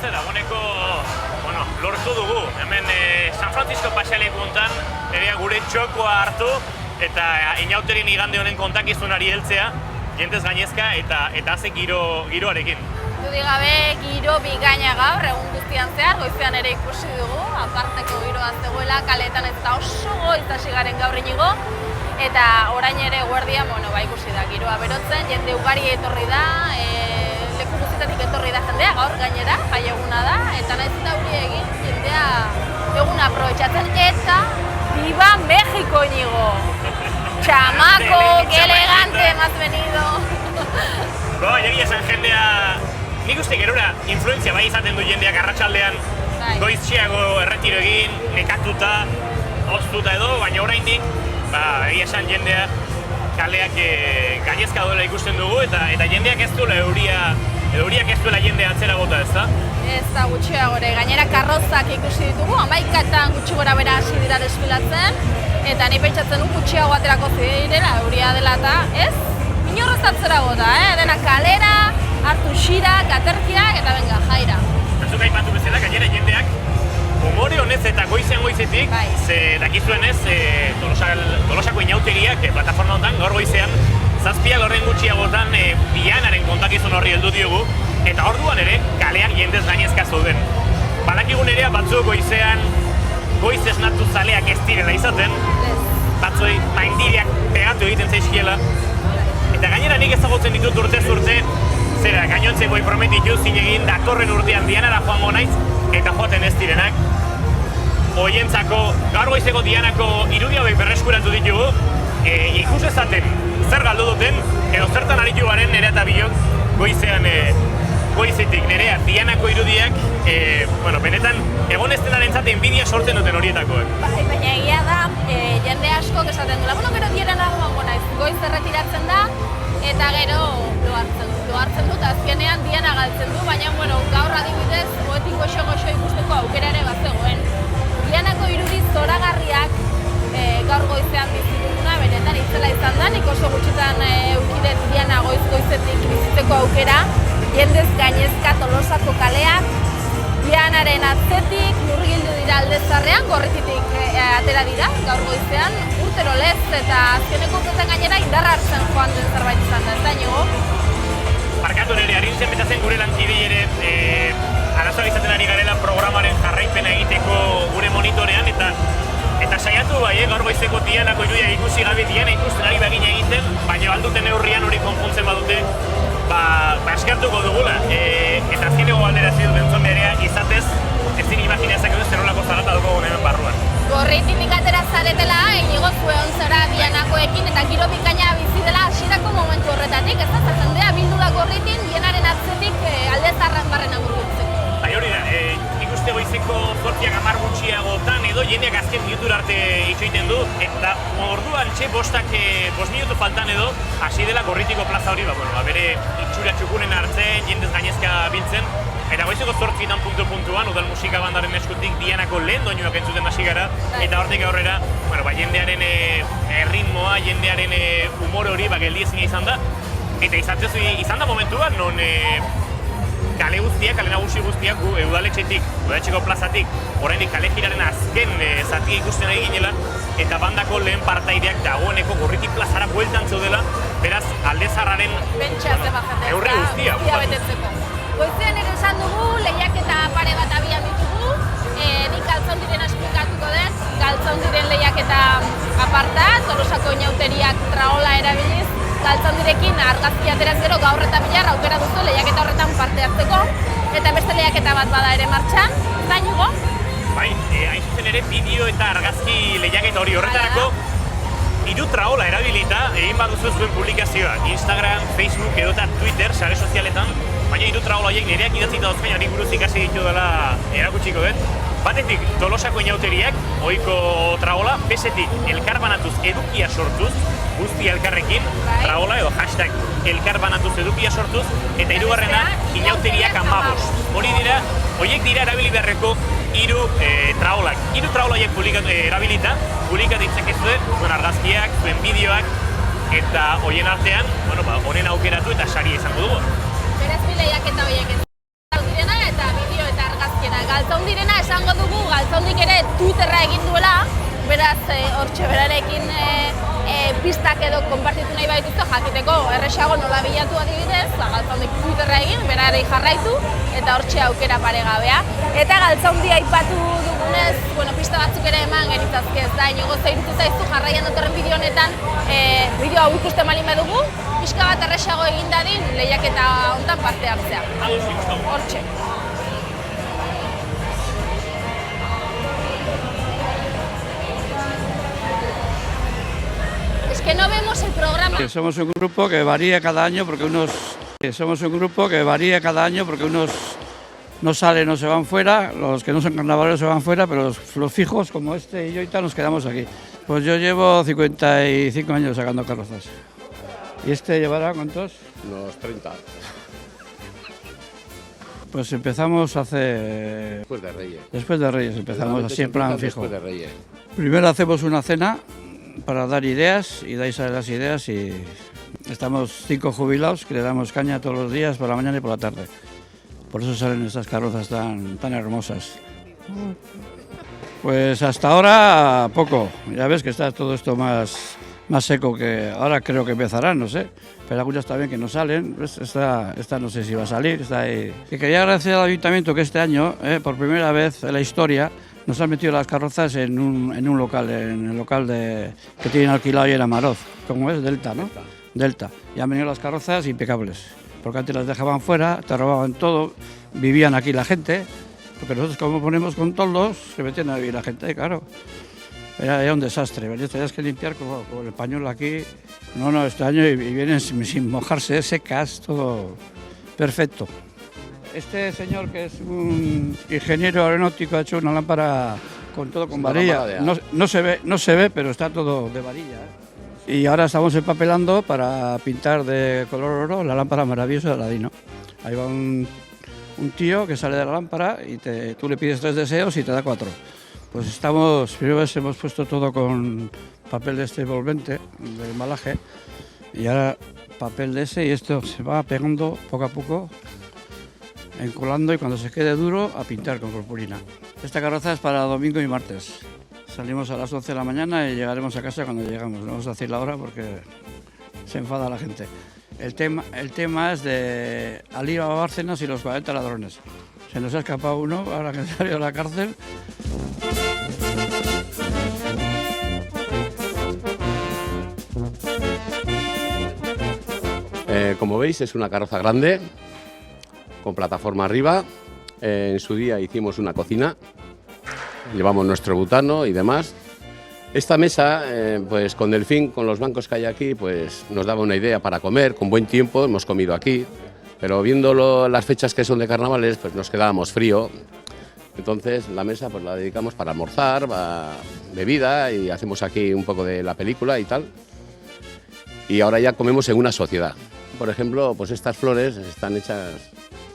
beste dagoeneko, lortu dugu. Hemen San Francisco pasealeku hontan, nerea gure txokoa hartu, eta inauterien igande honen kontakizunari heltzea, jendez gainezka eta haze giroarekin. Dudik gabe, giro bikaina gaur, egun guztian zehar, goizean ere ikusi dugu, aparteko giroa zegoela, kaleetan ez da oso goiz hasi garen gaur inigo, eta orain ere guardian, ikusi da, giroa berotzen, jende ugari etorri da, leku guztietatik etorri da jendea, gaur gainera, jai eguna da, eta nahiz eta hori egin, jendea eguna aprobetxatzen, eta Viva México, Inigo! Chamaco, que elegante hemos venido! Egia esan jendea, nik uste gerora influenzia bai izaten du jendeak arratsaldean goiztxeago erretiro egin, nekatuta, oztuta edo, baina oraindik, egia esan jendea kaleak gainezka duela ikusten dugu eta jendeak ez duela euriak ez duela jendea atzera bota, ez da? Ez da gutxiagore, gainera karrozak ikusi ditugu, 11 gutxi gora bera hasi dira desfilatzen, eta ni pentsatzen gutxiago aterako zirela, euria dela eta ez? Inorrez atzera bota, dena kalera, hartu xirak, aterkiak eta benga, jaira. Zuk aipatu bezala, gainera jendeak umore honez eta goizetik, ze dakizuenez Tolosako inauteriak plataforma honetan gaur goizean 7 horren gutxiagotan Dianaren kontakizun horri heldu diogu, eta orduan ere kalean jendez gainezka zeuden. Badakigun ere batzuk goizean goiz esnatu zaleak ez direla izaten, batzoi maindireak pegatu egiten zaizkiela, eta gainera nik ezagutzen ditut urtez urte, zera, gainontze boi prometitu zinegin datorren urtean Dianara joango naiz, eta joaten ez direnak. Hoientzako, gaur goizeko Dianako irudi hauek berreskuratu ditugu, ikus ezaten zer galdu duten, edo zertan aritu garen nire eta biok goizetik nerea Dianako irudiak, benetan egon ez denaren enbidia sortzen duten horietakoak. Baina egia da, jende asko esaten dula, gero Dianara joango naiz, goiz erretiratzen da, eta gero lo hartzen dut, azkenean Diana galtzen du, baina gaur adibidez goetik goxo ikusteko aukera ere bazegoen. Dianako irudi zoragarriak gaur goizean bizituguna, benetan itzela izan da, nik oso gutxitan eukidet Diana goizetik bizitzeko aukera, jendez gainezka Tolosako kaleak, Dianaren atzetik, murgildu dira aldezarrean, gorrititik atera dira, gaur goizean, urtero lez, eta azkeneko urtetan gainera indarra hartzen joan den zerbait izan da, ez da inigo? Barkatu nire, harintzen betatzen gure lankidei ere arazoa izaten ari garela programaren jarraipena egiteko gure monitorean, eta saiatu bai, gaur goizeko Dianako irudia ikusi gabe Diana ikusten ari bagina egiten, baina alduten neurrian hori konpontzen badute, eskertuko dugula, eta azkeneko galdera zidu bentzon berea izatez, ezin imaginezak edo zerolako zarata dugu hemen barruan. Gorrititik atera zaretela, inigo zuen zara Dianakoekin, eta giro bikaina bizi dela hasierako momentu horretatik, ez da, jendea bildu da gorritin, Dianaren atzetik aldezarren barrena murgiltzeko. Bai hori da, nik uste goizeko 10 gutxiagotan edo jendeak azken minutura arte itxoiten du, eta orduan bost minutu faltan edo hasi dela gorritiko plaza hori, bere itxura txukunen hartzen, jendez gainezka biltzen, eta goizeko 8 puntuan, udal musika bandaren eskutik Dianako lehen doinuak entzuten hasi gara, eta hortik aurrera, jendearen ritmoa, jendearen humor hori geldiezina izan da, eta izan da momentua, non kale nagusi guztiak udaletxetik, udaletxeko plazatik, oraindik kale jiraren azken zatia ikusten ari ginela, eta bandako lehen partaideak dagoeneko gorritik plazara bueltan zeudela, beraz aldezarraren eurre guztia. Goizean ere esan dugu, lehiaketa pare bat abian ditugu, nik galtzaundiren esplikatuko dut, galtzaundiren lehiaketa aparta, Tolosako inauteriak traola erabiliz, galtzaundirekin argazki ateraz gero gaur eta bilar aukera duzu lehiaketa horretan parte hartzeko, eta beste lehiaketa bat bada ere martxan, ez da inigo? Bai, hain zuzen ere bideo eta argazki lehiaketa hori horretarako, 3 traola erabilita egin baduzu zuen publikazioa, Instagram, Facebook edo eta Twitter, sare sozialetan, baina 3 traola horiek nireak idatzita dauzkain ari buruz ikasi ditu dela erakutsiko dut. Batetik Tolosako inauteriak, ohiko traola, bestetik elkarbanatuz edukia sortuz, guzti elkarrekin, traola edo hashtag elkarbanatuz edukia sortuz, eta hirugarrena inauteriak 15. Horiek dira erabili beharreko 3 traolak. 3 traola horiek erabilita, publikat ditzakezue, zuen argazkiak, zuen bideoak, eta horien artean, honen aukeratu eta saria izango dugu. Berez lehiaketa horiek ez direna eta bideo eta Galtzaundirena esango dugu, Galtzaundik ere Twitterra egin duela, beraz hortxe berarekin pistak edo konpartitu nahi baituzte jakiteko erresago nola bilatu adibidez, Galtzaundik Twitterra egin, berarei jarraitu, eta hortxe aukera paregabea. Eta Galtzaundi aipatu dugunez, pista batzuk ere eman genitzazke, ez da, inigo zeirutu zaizu jarraian datorren bideo honetan, bideo hau ikusten balin badugu, pixka bat erresago egin dadin, lehiaketa hontan parte hartzea. Hortxe. Es que no vemos el programa. Somos un grupo que varía cada año porque unos no salen o se van fuera, los que no son carnavaleros se van fuera, pero los fijos como este y yo y tal nos quedamos aquí. Pues yo llevo 55 años sacando carrozas. ¿Y este llevará cuántos? Unos 30. Pues empezamos hace... Después de Reyes. Después de Reyes empezamos así en plan fijo. Después de Reyes. Primero hacemos una cena para dar ideas y dais a las ideas y estamos 5 jubilados que le damos caña todos los días por la mañana y por la tarde. Por eso salen estas carrozas tan hermosas. Pues hasta ahora poco, ya ves que está todo esto más seco que ahora creo que empezarán, no sé, pero algunas también que no salen, esta no sé si va a salir, está ahí. Y quería agradecer al Ayuntamiento que este año, por primera vez en la historia, nos han metido las carrozas en un local, en el local que tienen alquilado ahí en Amaroz, como es Delta, ¿no? Delta. Y han venido las carrozas impecables, porque antes las dejaban fuera, te robaban todo, vivían aquí la gente, porque nosotros como ponemos con toldos, se metían a vivir la gente, claro. Era un desastre, tenías que limpiar con el pañuelo aquí, no, este año y vienen sin mojarse, secas, todo perfecto. Este señor que es un ingeniero aeronáutico ha hecho una lámpara con varilla, no se ve, pero está todo de varilla. Y ahora estamos empapelando para pintar de color oro la lámpara maravillosa de Aladino. Ahí va un tío que sale de la lámpara y tú le pides 3 deseos y te da 4. Pues primero hemos puesto todo con papel de este envolvente, de embalaje, y ahora papel de ese y esto se va pegando poco a poco, encolando y cuando se quede duro a pintar con purpurina. Esta carroza es para domingo y martes. Salimos a las 11 de la mañana y llegaremos a casa cuando llegamos. No vamos a decir la hora porque se enfada la gente. El tema es de Alíbaba Bárcenas y los 40 ladrones. Se nos ha escapado uno ahora que salió de la cárcel. Como veis es una carroza grande, con plataforma arriba. En su día hicimos una cocina, llevamos nuestro butano y demás. Esta mesa, pues con Delfín, con los bancos que hay aquí, pues nos daba una idea para comer, con buen tiempo hemos comido aquí, pero viendo las fechas que son de carnavales, pues nos quedábamos frío. Entonces la mesa pues la dedicamos para almorzar, bebida y hacemos aquí un poco de la película y tal. Y ahora ya comemos en una sociedad. Por ejemplo, pues estas flores están hechas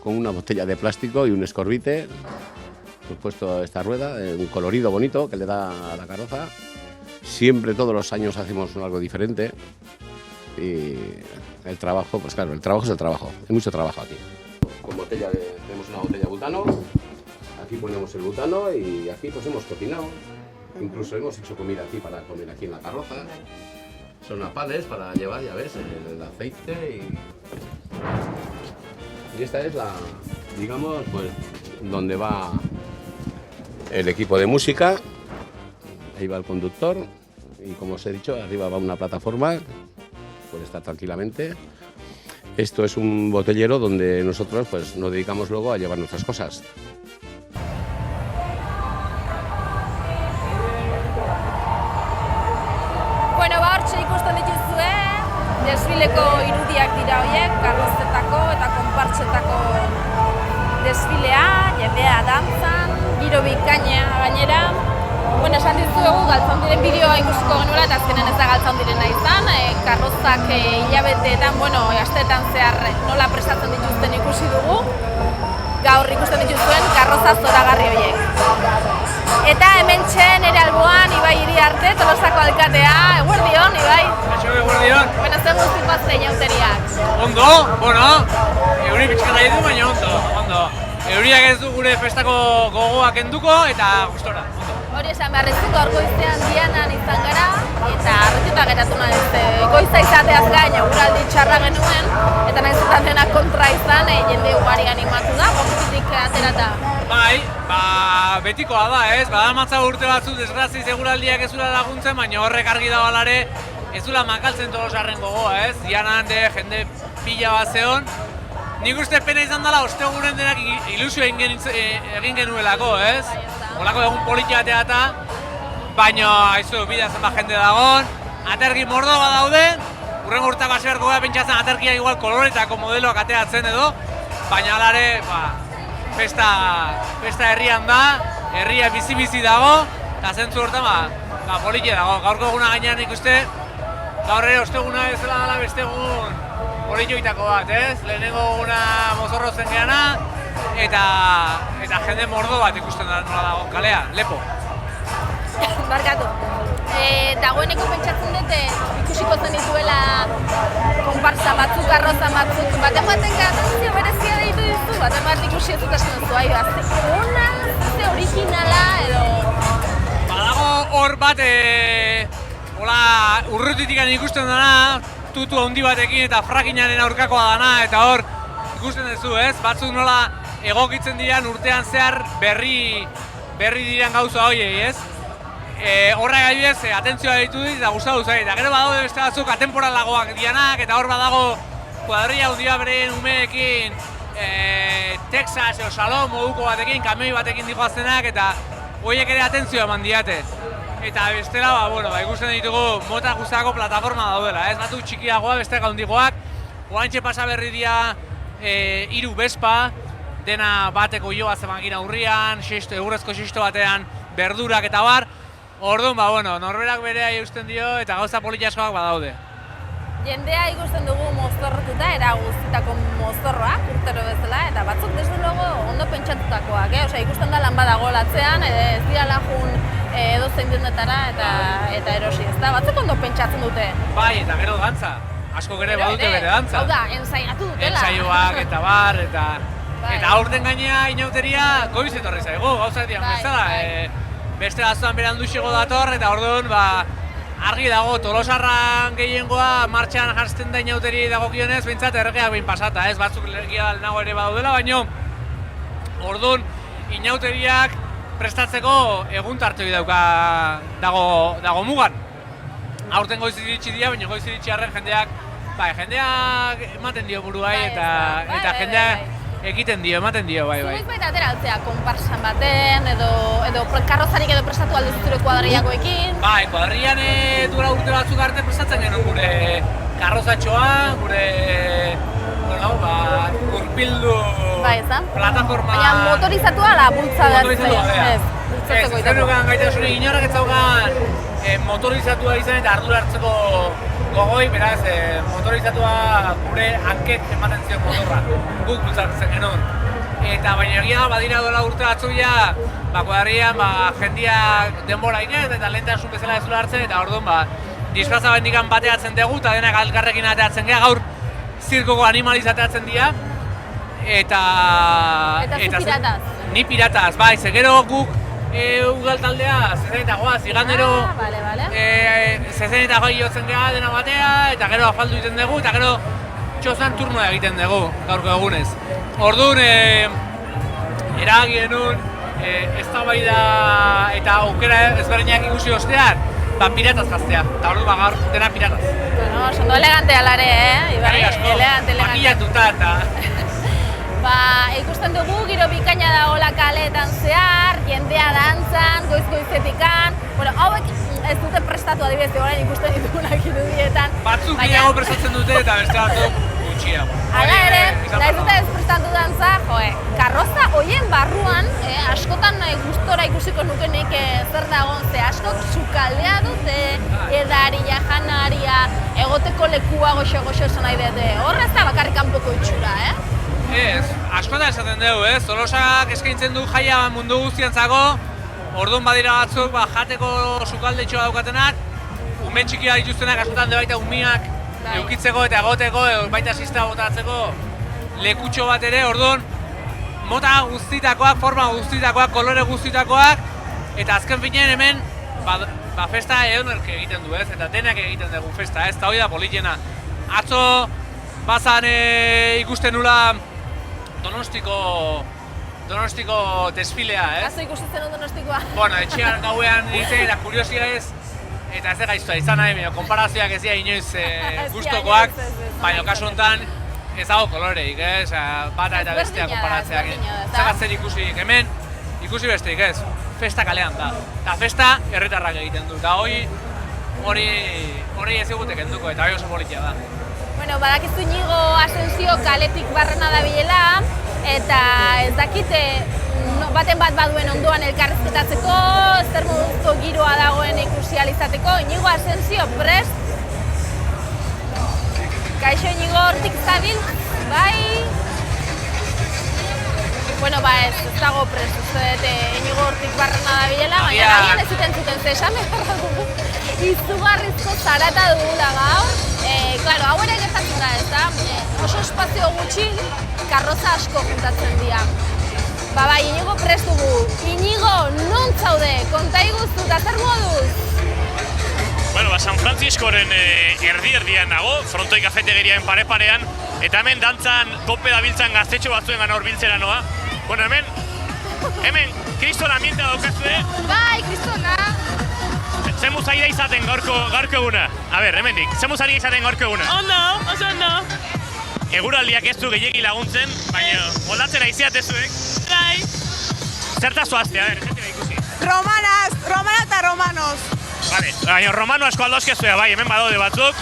con una botella de plástico y un escorbite. He puesto esta rueda, un colorido bonito que le da a la carroza. Siempre, todos los años hacemos algo diferente. Y el trabajo, pues claro, el trabajo es el trabajo. Hay mucho trabajo aquí. Con tenemos una botella de butano. Aquí ponemos el butano y aquí pues hemos cocinado. Incluso hemos hecho comida aquí para comer aquí en la carroza. Son napales para llevar, ya ves, el aceite y esta es digamos, pues donde va el equipo de música. Ahí va el conductor y como os he dicho, arriba va una plataforma, puede estar tranquilamente. Esto es un botellero donde nosotros pues nos dedicamos luego a llevar nuestras cosas. Bueno, hortxe ikusten dituzue, desfileko irudiak dira horiek, karrozetako eta konpartsetako desfilea, jendea dantzan, giro bikaina gainera. Bueno, esan dizuegu Galtzaundiren bideoa ikusiko genuela eta azkenen ez da Galtzaundirena izan, karrozak hilabeteetan, asteetan zehar nola prestatzen dituzten ikusi dugu. Gaur ikusten dituzuen karroza zoragarri horiek. Eta hementxe nire alboan Ibai Iriarte, Tolosako alkatea, eguerdion, Ibai. Eguerdion. Bueno, zer guztikoa zein jauteriak. Ondo, bueno, euri pixkata ditu, baina ondo. euriak ez du gure festako gogoa kenduko eta gustora. Hori esan behar ez gaur goizean Dianan izan gara, eta harrituta geratu naiz, goiza izateaz gain eguraldi txarra genuen, eta nahiz eta dena kontra izan, jende ugari animatu da, gokitik aterata. Bai, betikoa da, ez? Badamatza urte batzu desgraziz eguraldiak ez zula laguntzen, baina horrek argi da balare ez zula makaltzen Tolosarren gogoa, ez? Dianan jende pila bat zeon. Nik uste pena izan dela ostegunen denak ilusio egin genuelako, ez? Olako egun politia eta, baina haizu bidea zenbat jende dagoen, aterki mordo bat daude, urrengo urtako hasi beharko gara pentsatzen aterkia igual koloretako modeloak ateatzen edo, baina alare, festa herrian da, herria bizi-bizi dago, eta zentzu hortan, politia dago. Gaurko eguna gainean ikuste, gaur ere osteguna ez dela dela beste egun politioitako bat, ez? Lehenengo eguna mozorro zen geana, eta jende mordo bat ikusten da nola dago kalea, lepo. Barkatu. Dagoeneko pentsatzen dute ikusiko zen dituela konparsa batzuk, arroza batzuk, baten atentzio berezia deitu dizu, baten bat ikusi ez dut esan duzu, ona, originala edo... Badago hor bat, urrutitik ikusten dena, tutu handi batekin eta frakinaren aurkakoa dana, eta hor ikusten duzu, ez? Batzuk nola egokitzen diran urtean zehar berri diran gauza horiei, ez? Horrek adibidez, atentzioa ditu dit eta gustatu zait. Eta gero badaude beste batzuk atemporalagoak dianak, eta hor badago kuadrilla handia beren umeekin Texas edo Salom moduko batekin, kamioi batekin dijoazenak, eta horiek ere atentzioa eman diate. Eta bestela, ikusten ditugu mota guztiako plataforma daudela, ez? Batzuk txikiagoa, besteak handigoak. Oantxe pasa berri dira 3 Vespa, dena bateko joa zemakina urrian, egurrezko xisto batean berdurak eta bar. Orduan, norberak berea eusten dio eta gauza politiaskoak badaude. Jendea ikusten dugu mozorrotuta, era guztitako mozorroak, urtero bezala, eta batzuk desde logo ondo pentsatutakoak, ikusten da lan badago latzean, ez dira lajun edozein dendetara eta erosi, ez da, batzuk ondo pentsatzen dute. Bai, eta gero dantza, asko gere badute bere dantza. Hau da, ensaiatu dutela. Ensaioak eta bar, eta aurten gainea inauteria goiz etorri zaigu, gauzak dian bezala. Beste batzuan beranduxego dator, eta orduan, argi dago, Tolosarran gehiengoa martxan jartzen da inauteri dagokionez, behintzat erregeak behin pasata, ez? Batzuk legia nago ere badaudela, baina orduan inauteriak prestatzeko egun tartoi dago mugan. Aurten goiz iritsi dira, baina goiz iritsi arren jendeak ematen dio buruai eta jendeak egiten dio, ematen dio, bai. Zuiz baita ateraltzea, konparsan baten, edo karrozarik edo prestatu alduzu zure kuadrillakoekin? Bai, kuadrillan duela urte batzuk arte prestatzen genuen gure karrozatxoa, gure, gurpildu plataforma... Baina motorizatua ala bultza behar Motorizatua, ez zenukan gaitasunik inorrak ez zaukan motorizatua izan eta ardura hartzeko gogoi, beraz, motorizatua gure hankek ematen zion motorra, guk bultzatzen genuen. Eta baina egia badira dola urte batzuia, kuadrillan jendiak denbora inen eta lehentasun bezala ez zula hartzen, eta orduan disfraza bendikan bateatzen dugu eta denak alkarrekin ateatzen geha, gaur zirkoko animalizateatzen dira. Eta zu pirataz? Ni pirataz, bai, ze gero guk ugal taldea zezenetagoaz, igandero zezenetagoi jotzen geha dena batea, eta gero afaldu egiten dugu, eta gero txozan turnoa egiten dugu, gaurko egunez. Orduan, erabaki genuen, eztabaida eta aukera ezberdinak ikusi ostean, pirataz jaztea, eta orduan gaur dena pirataz. Ondo elegante alare, Ibai, asko, makillatuta eta... Ikusten dugu, giro bikaina dagoela kaleetan zehar, jendea dantzan, goiz-goizetikan. Hauek ez dute prestatu adibidez, orain ikusten ditugunak irudietan. Batzuk gehiago prestatzen dute eta beste batzuk gutxiago. Hala ere, ez dute ez prestatu dantza, karroza hoien barruan, askotan gustora ikusiko nuke nik zer dagoen, ze askok sukaldea dute, edaria, janaria, egoteko lekua goxo-goxo esan nahi dute. Horra ez da bakarrik kanpoko itxura, Ez, askotan esaten dugu, Tolosak eskaintzen du jaia mundu guztientzako, orduan badira batzuk jateko sukaldetxoa daukatenak, ume txikia dituztenak askotan de baita umiak eukitzeko eta egoteko, baita zista botatzeko lekutxo bat ere, orduan mota guztitakoak, forma guztitakoak, kolore guztitakoak, eta azken finean hemen festa edonork egiten du, ez? Eta denak egiten dugu festa, ez? Eta hori da politena. Atzo bazan ikusten nula Donostiko desfilea, ez? Atzo ikusten dut Donostikoa. Bueno, etxean gauean egiten, eta kuriosia ez, eta ez gaiztua izan nahi, konparazioak ez dira inoiz gustokoak, baina kasu honetan ez dago koloreik, ez? Bata eta bestea konparatzeak. Zagatzen ikusirik, hemen ikusi besteik, ez? Festa kalean da. Eta festa herritarrak egiten du, eta hori ez egutek enduko, eta hori oso politia da. Bueno, badakizu Iñigo Asensio kaletik barrena dabilela, eta ez dakite baten bat baduen ondoan elkarrizketatzeko, zer moduzko giroa dagoen ikusi ahal izateko. Iñigo Asensio, prest? Kaixo Iñigo, hortik zabil? Bai? Bueno, ez dago prest, uste dut Iñigo hortik barrena dabilela, baina nahian ez zuten ze esan behar dugu. Izugarrizko zarata dugula gaur. Claro, hau ere gertatzen da, ez da? Oso espazio gutxi, karroza asko juntatzen dira. Bai, Iñigo prest dugu. Iñigo, non zaude? Konta iguztu, eta zer moduz? Bueno, San Franciscoren erdi-erdian nago, Frontoi kafetegeriaren pare-parean, eta hemen dantzan tope dabiltzan gaztetxo batzuen gana horbiltzera noa. Bueno, hemen kriston ambientea daukazue. Bai, kristona! Zemuz ari da izaten gaurko eguna. A ber, hemendik, zemuz ari da izaten gaurko eguna. Ondo, oso ondo. Eguraldiak ez du gehiegi laguntzen, baina moldatzera iziatezuek. Bai. Zertaz zoazte, a ber, zetera ikusi. Romana eta romanos. Vale, baina romano asko aldozkezua, bai, hemen badaude batzuk.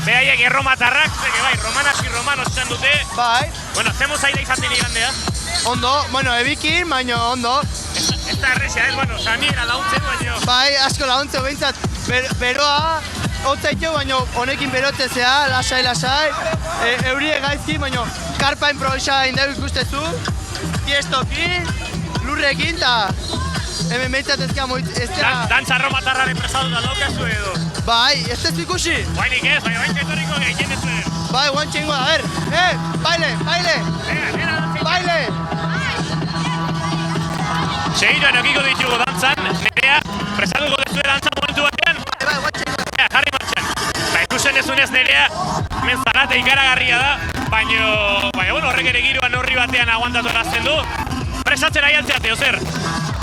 Behaiek erromatarrak, bai, romanas y romanos izan dute. Bai. Bueno, zemuz ari da izaten igandea. Ondo, bueno, ebikin, baina ondo. Ez da errexia, ez, bueno, saniera laguntzen, baina... Bai, asko laguntzeu behintzat, beroa, hotzaitu, baina honekin berotzea, lasai. Eurie gaizki, baina karpa improvisa indegu ikustezu, tiestokin, lurrekin, eta hemen behintzat ezka moitzea... Dantza romatarraren prestatuta daukazu edo? Bai, ez ez ikusi? Bainik ez, baina bain ketorriko gehien ez zuen. Bai, guan txingoa, a ver, baile! Baile! Segituan eukiko ditugu dantzan, nerea, prestatuko dezue dantzan momentu batean? Bai, guan txingoa. Jarri martxan. Ikusten ezunez nerea, hemen zarate ikaragarria da, baina, bueno, horrek ere giroan horri batean aguantatu erazten du. Prestatzen nahi altzeate, ozer?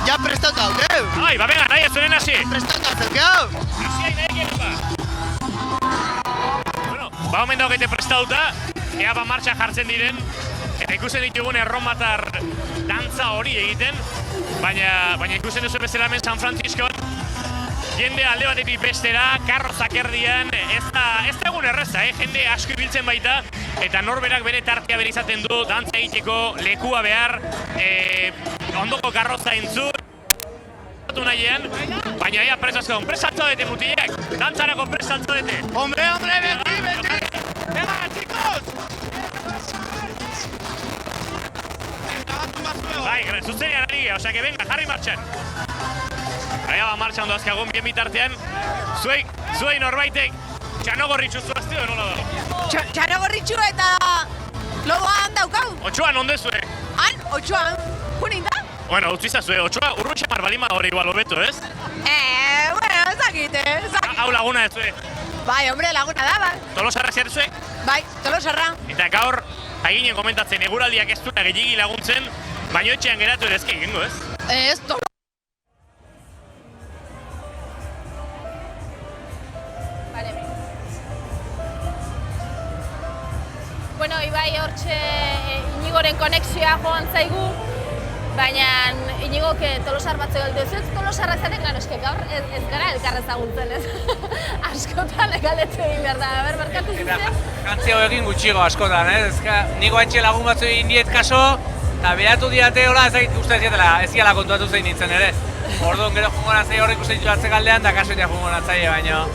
Ja prestatu hau, geu! Ai, venga, nahi ez zuenen hasi. Prestatu hau, geu! Hasi nahi genuka. Bueno, omen daukete prestatuta, ea martxan jartzen diren, eta ikusten ditugun erromatar dantza hori egiten, baina ikusten duzu bezala hemen San Franciscoan, jende alde batetik bestera, karrozak erdian, ez da egun erreza, jende asko ibiltzen baita, eta norberak bere tartea bere izaten du, dantza egiteko, lekua behar, ondoko karroza entzun, baina ea presazko, presatzo dute mutilek, dantzarako presatzo dute. Hombre, beti! Venga, chicos! Bai, zuzenean ari gara, osea que venga, jarri martxan. Aia martxan doazkagun bien bitartean, zuei norbaitek txanogorritxu zuazte edo nola dago? Txanogorritxu eta logoan daukau. Otxoan ondezue? Han, otxoan, junin da? Bueno, utzi zazue, otxoa urrun xamar balima hori igual hobeto, ez? Bueno, ezakite. Hau laguna ez zue? Bai, hombre, laguna da, bai. Tolosarra ziarezue? Bai, Tolosarra. Eta gaur, aginen komentatzen, eguraldiak ez duela gehiagi laguntzen, baina etxean geratu ere ezke egingo, ez? Ez, Bueno, Ibai hortxe Iñigoren konexioa joan zaigu, baina Iñigok Tolosar batzuk galdu ez Tolosarra zaten gano, eske gaur ez gara elkarra ezagutzen ez. Askotan galdetu egin behar da, barkatu zuzen? Jantzi hauekin gutxigo askotan, ez? Niko etxe lagun batzu egin diet kaso, eta beratu diate hola uste ez ziala kontuatu zein nintzen ere. Orduan gero jungona zei horrek uste ditu atzekaldean, eta kaso etia jungona zaila, baina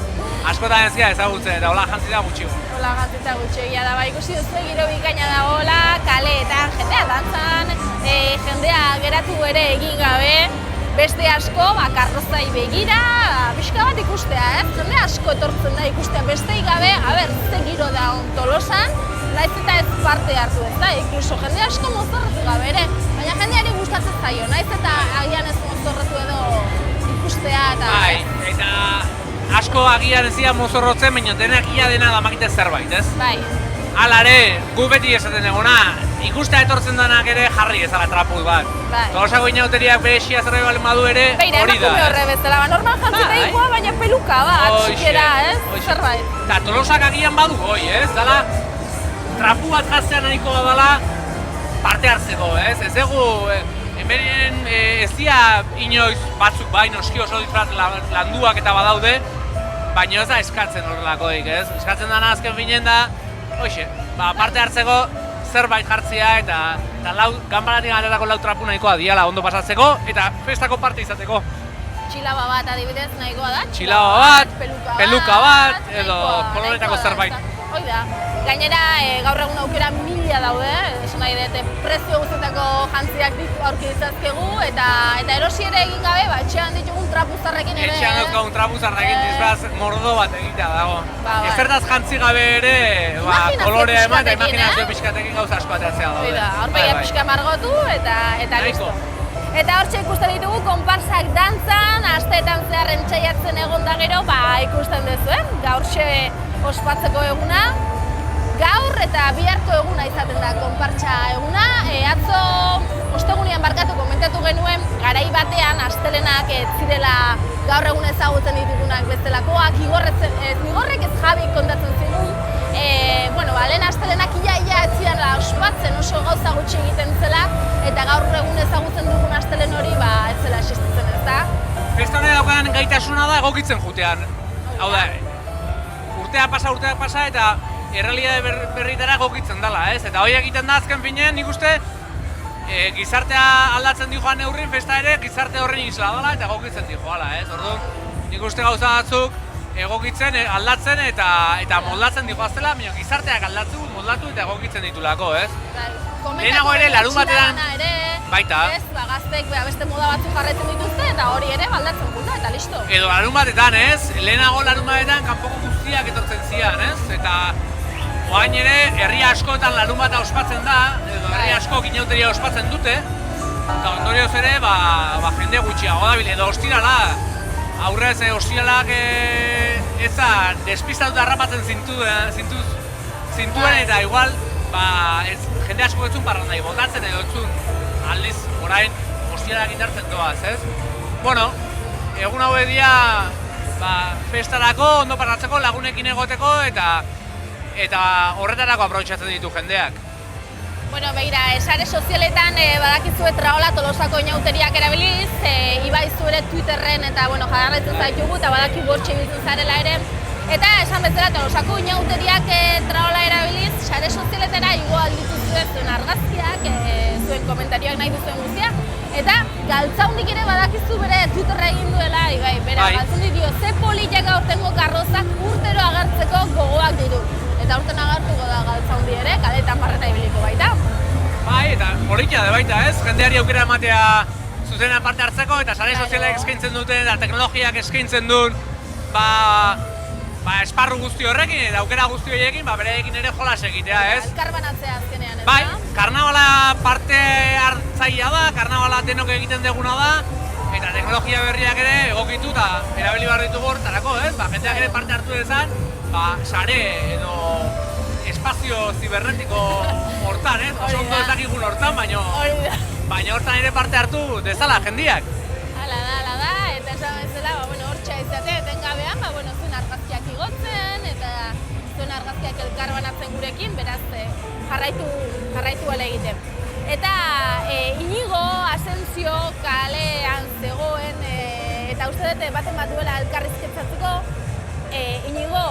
askotan ez gara ezagutzen, eta hola jantzi da gutxigo. Hola jantzita gutxegia da, ikusi duzu giro bikaina da hola, kaleetan, jendea dantzan, jendea geratu ere egin gabe, beste asko, karrozai begira, pixka bat ikustea, jende asko etortzen da ikustea bestei gabe, ze giro da Tolosan, naiz eta ez parte hartu ez da, inkluso jende asko mozorratu gabe ere, baina jendeari gustatzen zaio, naiz eta agian ez mozorratu edo ikustea eta... Bai, eta asko agian ez dira mozorrotzen, baina denak ia dena damakite zerbait, ez? Bai. Hala ere, gu beti esaten duguna, ikustea etortzen denak ere jarri ezala trapuz bat. Bai. Tolosako inauteriak bere esia zerbait balen badu ere, Beira, hori da. emakume horre bezala, normal jantziteikoa, baina peluka bat, txikiera, ez? Zerbait. Eta Tolosak agian badu goi, ez? Dala, trapu bat jatzean nahiko dela parte hartzeko, ez? Ez dugu, hemen ez dira inoiz batzuk bai, noski oso disfraz landuak eta badaude, baina ez da eskatzen horrelakoik, ez? Eskatzen dena azken finen da, hoxe, parte hartzeko zerbait jartzea eta ganbaratik atetako lau trapu nahikoa diala ondo pasatzeko eta festako parte izateko. Txilaba bat adibidez nahikoa da. Txilaba bat, peluka bat, edo nahikoa koloretako da, zerbait. Hoi da. Gainera, gaur egun aukera 1000 daude, esan nahi dut, prezio guztietako jantziak aurki ditzazkegu eta erosi ere egin gabe, etxean ditugun trapuzarrekin ere. Etxean dutkagun trapuzarrekin disfraz mordo bat egitea dago. Ezertaz jantzi gabe ere, kolorea eman eta imaginazio pixkatekin gauza asko ateratzea daude. Hoi da, aurpegia pixka margotu eta listo. Eta hortxe ikusten ditugu konparsak dantzan, asteetan zehar entzaiatzen egon da gero, ikusten duzuen, gaurxe ospatzeko eguna. Gaur eta biharko eguna izaten da konpartsa eguna. Atzo ostegunean barkatu komentatu genuen garai batean astelenak ez zirela gaur egun ezagutzen ditugunak bestelakoak, Igorrek ez Jabik kontatzen zigun. Lehen astelenak ia ez ziren ospatzen oso gauza gutxi egiten zela eta gaur egun ezagutzen dugun astelen hori ez zela existitzen ez da. Festa honek daukadan gaitasuna da egokitzen jutean. Hau da, urteak pasa eta errealitate berritara egokitzen dela, ez? Eta hori egiten da azken finean, nik uste gizartea aldatzen di joan neurrin festa ere gizarte horren isla dela eta egokitzen di joala, ez? Orduan, nik uste gauza batzuk egokitzen, aldatzen eta moldatzen di joaztela, baina gizarteak moldatu eta egokitzen ditulako, ez? Lehenago ere larun batean baita. Gazteek beste moda batzuk jarraitzen dituzte eta hori ere aldatzen dute eta listo. Edo larun batetan, ez? Lehenago larun batetan kanpoko guztiak etortzen zian, ez? Eta orain ere herri askotan larun bata ospatzen da, edo herri asko inauteria ospatzen dute. Eta ondorioz ere, jende gutxiago dabil, edo ostirala. Aurrez, ostiralak eza despistatuta harrapatzen zintuen eta igual jende asko etzun parrandai botatzen edo etzun aldiz orain ostiralak indartzen doaz, ez? Bueno, egun hauek dira festarako, ondo pasatzeko, lagunekin egoteko eta horretarako aprobetxatzen ditu jendeak. Bueno, begira, sare sozialetan badakizue Traola Tolosako inauteriak erabiliz, Ibai zu ere Twitterren eta jarraitzen zaitugu eta badakigu hortxe ibiltzen zarela ere. Eta esan bezala Tolosako inauteriak Traola erabiliz, sare sozialetara igo aldituzue zuen argazkiak, zuen komentarioak nahi duzuen guztia. Eta Galtzaundik ere badakizu bere Twitterra egin duela, Ibai, bera, Galtzaundik dio, ze politak aurtengo karrozak urtero agertzeko gogoak ditu. Eta urten agertuko da Galtzaundi ere, kaletan barrena ibiliko baita. Bai, eta politia da baita, ez? Jendeari aukera ematea zuzena parte hartzeko eta sare sozialak eskaintzen duten eta teknologiak eskaintzen duen esparru guzti horrekin eta aukera guzti horiekin beraiekin ere jolas egitea, ez? Elkarbanatzea azkenean, ez da? Bai, karnabala parte hartzailea da, karnabala denok egiten deguna da eta teknologia berriak ere egokitu eta erabili behar ditugu hortarako, ez? Jendeak ere parte hartu dezan, sare edo espazio zibernetiko hortan, ez? Oso ondo ez dakigun hortan, baina hortan ere parte hartu dezala jendiak. Hala da, eta esan bezala, hortxa izate, etengabean, zuen argazkiak igotzen, eta zuen argazkiak elkarbanatzen gurekin, beraz, jarraitu ala egiten. Eta Inigo Asensio kalean zegoen, eta uste dut baten bat duela elkarrizketzatzeko, Inigo,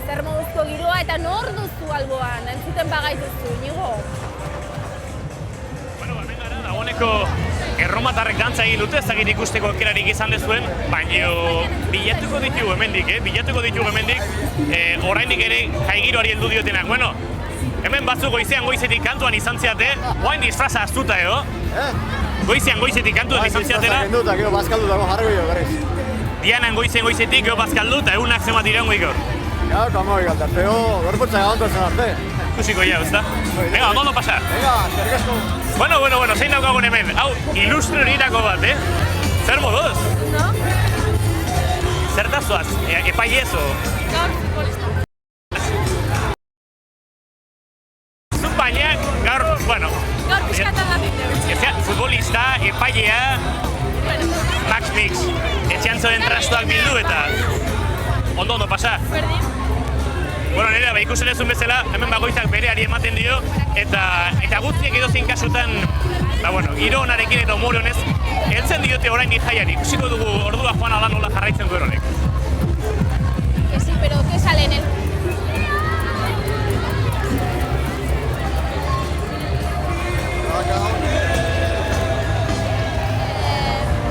zer moduzko giroa eta nor duzu alboan, entzuten bagaituzu, Inigo? Hemen gara, dagoeneko erromatarrek dantza egin dute, ezagir ikusteko aukerarik izan dezuen, baina bilatuko ditugu hemendik, oraindik ere jaigiroari heldu diotenak. Bueno, hemen batzuk goizetik kantuan izan ziate, oain disfraza astuta edo. Goizetik kantuan izan ziatela. Gero bazkaldu dago jarriko jo, berriz. Dianan goizetik gero bazkaldu eta egunak zemat iraungo ikor. Ja, kamo egaltarte, gorputza egontu zen arte. ikusiko ja, ezta? Venga, ondo pasa. Venga, eskerrik asko. Bueno, zein daukagun hemen? Hau, ilustre horietako bat, Zer moduz? No? Zertaz zoaz? Epailez, o? Gaur futbolista. Zun baina, gaur, bueno... Gaur pixkatan da diteu. Futbolista, epailea, Max Mix. Etxean zoen trastuak bildu eta... Ondo pasa. Berdin. Bueno, nire, ikusen ezun bezala, hemen bagoitzak bereari ematen dio, eta guztiek edozein kasutan, giro honarekin eta umore honez, heltzen diote orain jaiari. Ikusiko dugu ordua joan ala nola jarraitzen duen honek. Que sí, pero que sale en él.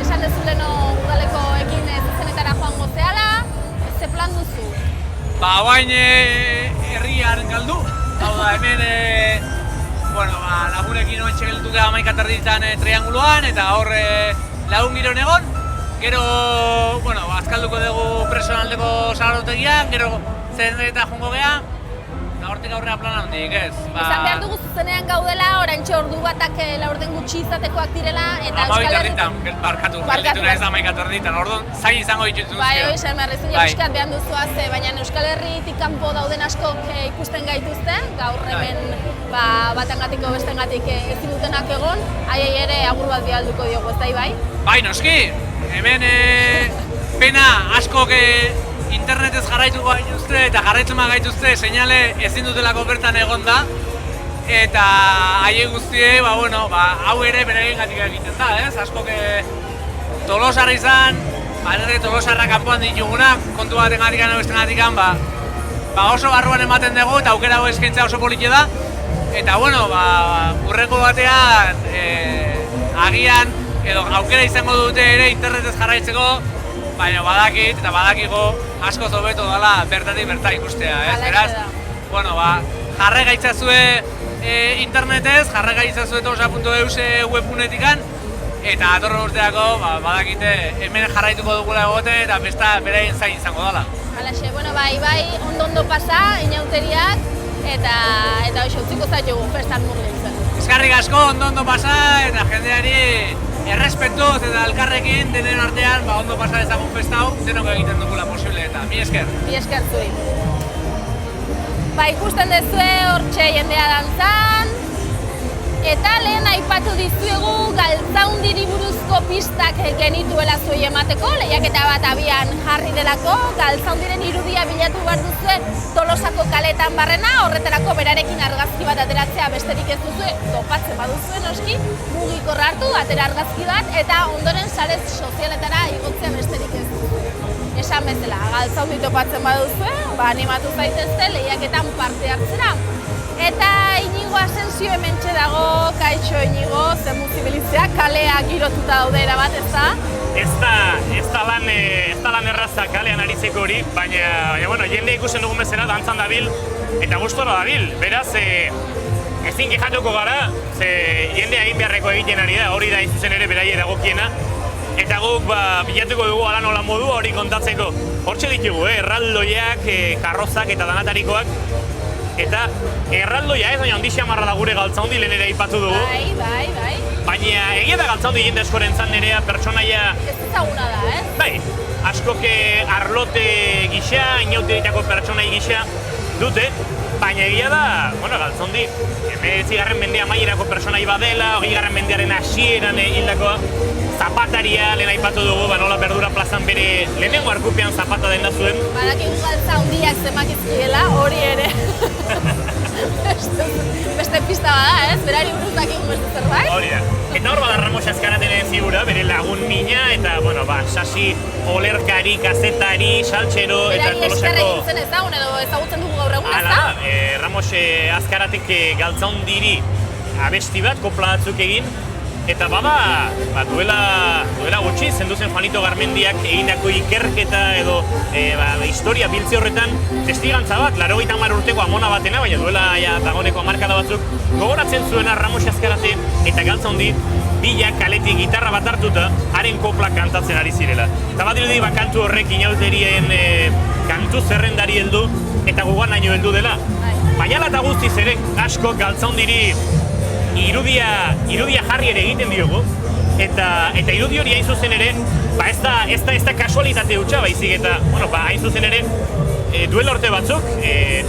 Esan dezuleno udaleko ekin zuzenetara joango zehala, ze plan duzu? Bain herrian galdu, hau da hemen lagunekin oantxe gelditu gara 11:30 trianguloan eta hor lagun giron egon. Gero, azkalduko dugu personaldeko salarotegian, gero zerrendeta joango geha, eta hortik aurrera plana hondik, ez? Esan behar dugu zuzenean gaudela, oraintxe ordu batak laurden gutxi izatekoak direla, eta Euskal Herritan... Barkatu naiz 11:30, orduan zain izango dituzun zio. Bai, esan behar dizun, pixkat behan duzuaz, baina Euskal Herritik kanpo dauden askok ikusten gaituzte, gaur hemen batengatiko bestengatik ezin dutenak egon, haiei ere agur bat bialduko diogu, ez da, Ibai? Bai, noski! Hemen pena askok internetez jarraituko gaituzte eta jarraitzen gaituzte seinale ezin dutelako bertan egon da. Eta haie guztie, hau ere beregengatik egiten da, ez? Askok Tolosarra izan, Tolosarra kanpoan ditugunak, kontu batengatik bestengatik, oso barruan ematen dugu eta aukera hau eskaintza oso politia da. Eta urrengo batean agian edo aukera izango dute ere internetez jarraitzeko, baina badakit eta badakigo asko hobeto dela bertatik berta ikustea, ez? Beraz, jarrai gaitzazue internetez, jarrai gaitzazue tolosa.eus webgunetikan, eta atorren urteako badakite hemen jarraituko dugula egote eta besta beraien zain izango dela. Halaxe, Ibai ondo pasa, inauteriak, eta hoxe utziko zaitugu festan murgiltzen. Eskerrik asko, ondo pasa eta jendeari errespetuz eta elkarrekin denen artean ondo pasa dezagun festa hau, denok egiten dugula posible eta mi esker. Mi esker zuri. Ikusten dezue hortxe jendea dantzan, eta lehen aipatu dizuegu Galtzaundiri buruzko pistak genituela zuei emateko, lehiaketa bat abian jarri delako, Galtzaundiren irudia bilatu behar duzue Tolosako kaletan barrena, horretarako berarekin argazki bat ateratzea besterik ez duzue, topatzen baduzue noski, mugikorra hartu, atera argazki bat, eta ondoren sare sozialetara igotzea besterik ez duzue. Esan bezala, Galtzaundi topatzen baduzue, animatu zaitezte lehiaketan parte hartzera. Eta Inigo Asensio hementxe dago, kaixo Inigo, zen muzibilizea, kalea girotuta daude erabat, ez da? Ez da lan erraza kalean aritzeko hori, baina jende ikusten dugun bezala dantzan dabil eta gustora dabil. Beraz, ezin kexatuko gara, jende egin beharreko egiten ari da, hori da izuzen ere beraie dagokiena. Eta guk bilatuko dugu ala nola modua hori kontatzeko. Hortxe ditugu, erraldoiak, karrozak eta danatarikoak. Eta erraldoia ez, baina ondixia marra da gure Galtzaundi lehen ere aipatu dugu. Bai. Baina egia da Galtzaundi jende askorentzat nerea pertsonaia... Ez ezaguna da, ez? Bai, askok arlote gisa, inauteritako pertsonai gisa dute. Baina egia da, Galtzaundi, 19. mendea amaierako pertsonai badela, 20. mendearen hasieran hildakoa. Zapataria lehen aipatu dugu, nola Berdura plazan bere lehenengo arkupean zapata denda zuen. Badakigu Galtzaundiak zemakizkiela, hori ere. Beste pista bada, ez? Berari buruz dakigu beste zerbait. Hori da. Eta hor bada Ramos Azkaratenen figura, bere lagun mina, eta, sasi olerkari, kazetari, saltxero, eta Tolosako... Berari esker egin zen ezagun edo ezagutzen dugu gaur egun, ez da? Ramos Azkaratek Galtzaundiri abesti bat, kopla batzuk egin, eta duela gutxi, zenduzen Juanito Garmendiak egindako ikerketa edo historia biltze horretan testigantza bat, 80 urteko amona batena, baina duela dagoeneko hamarkada batzuk, gogoratzen zuena Ramos Azkarate eta Galtzaundi bilak kaletik gitarra bat hartuta, haren kopla kantatzen ari zirela. Eta bat dirudi kantu horrek inauterien kantu zerrendari heldu eta gugan naino heldu dela. baina eta guztiz ere asko Galtzaundiri irudia jarri ere egiten diogu, eta irudi hori hain zuzen ere, ez da kasualitate hutsa baizik, eta hain zuzen ere, duela urte batzuk,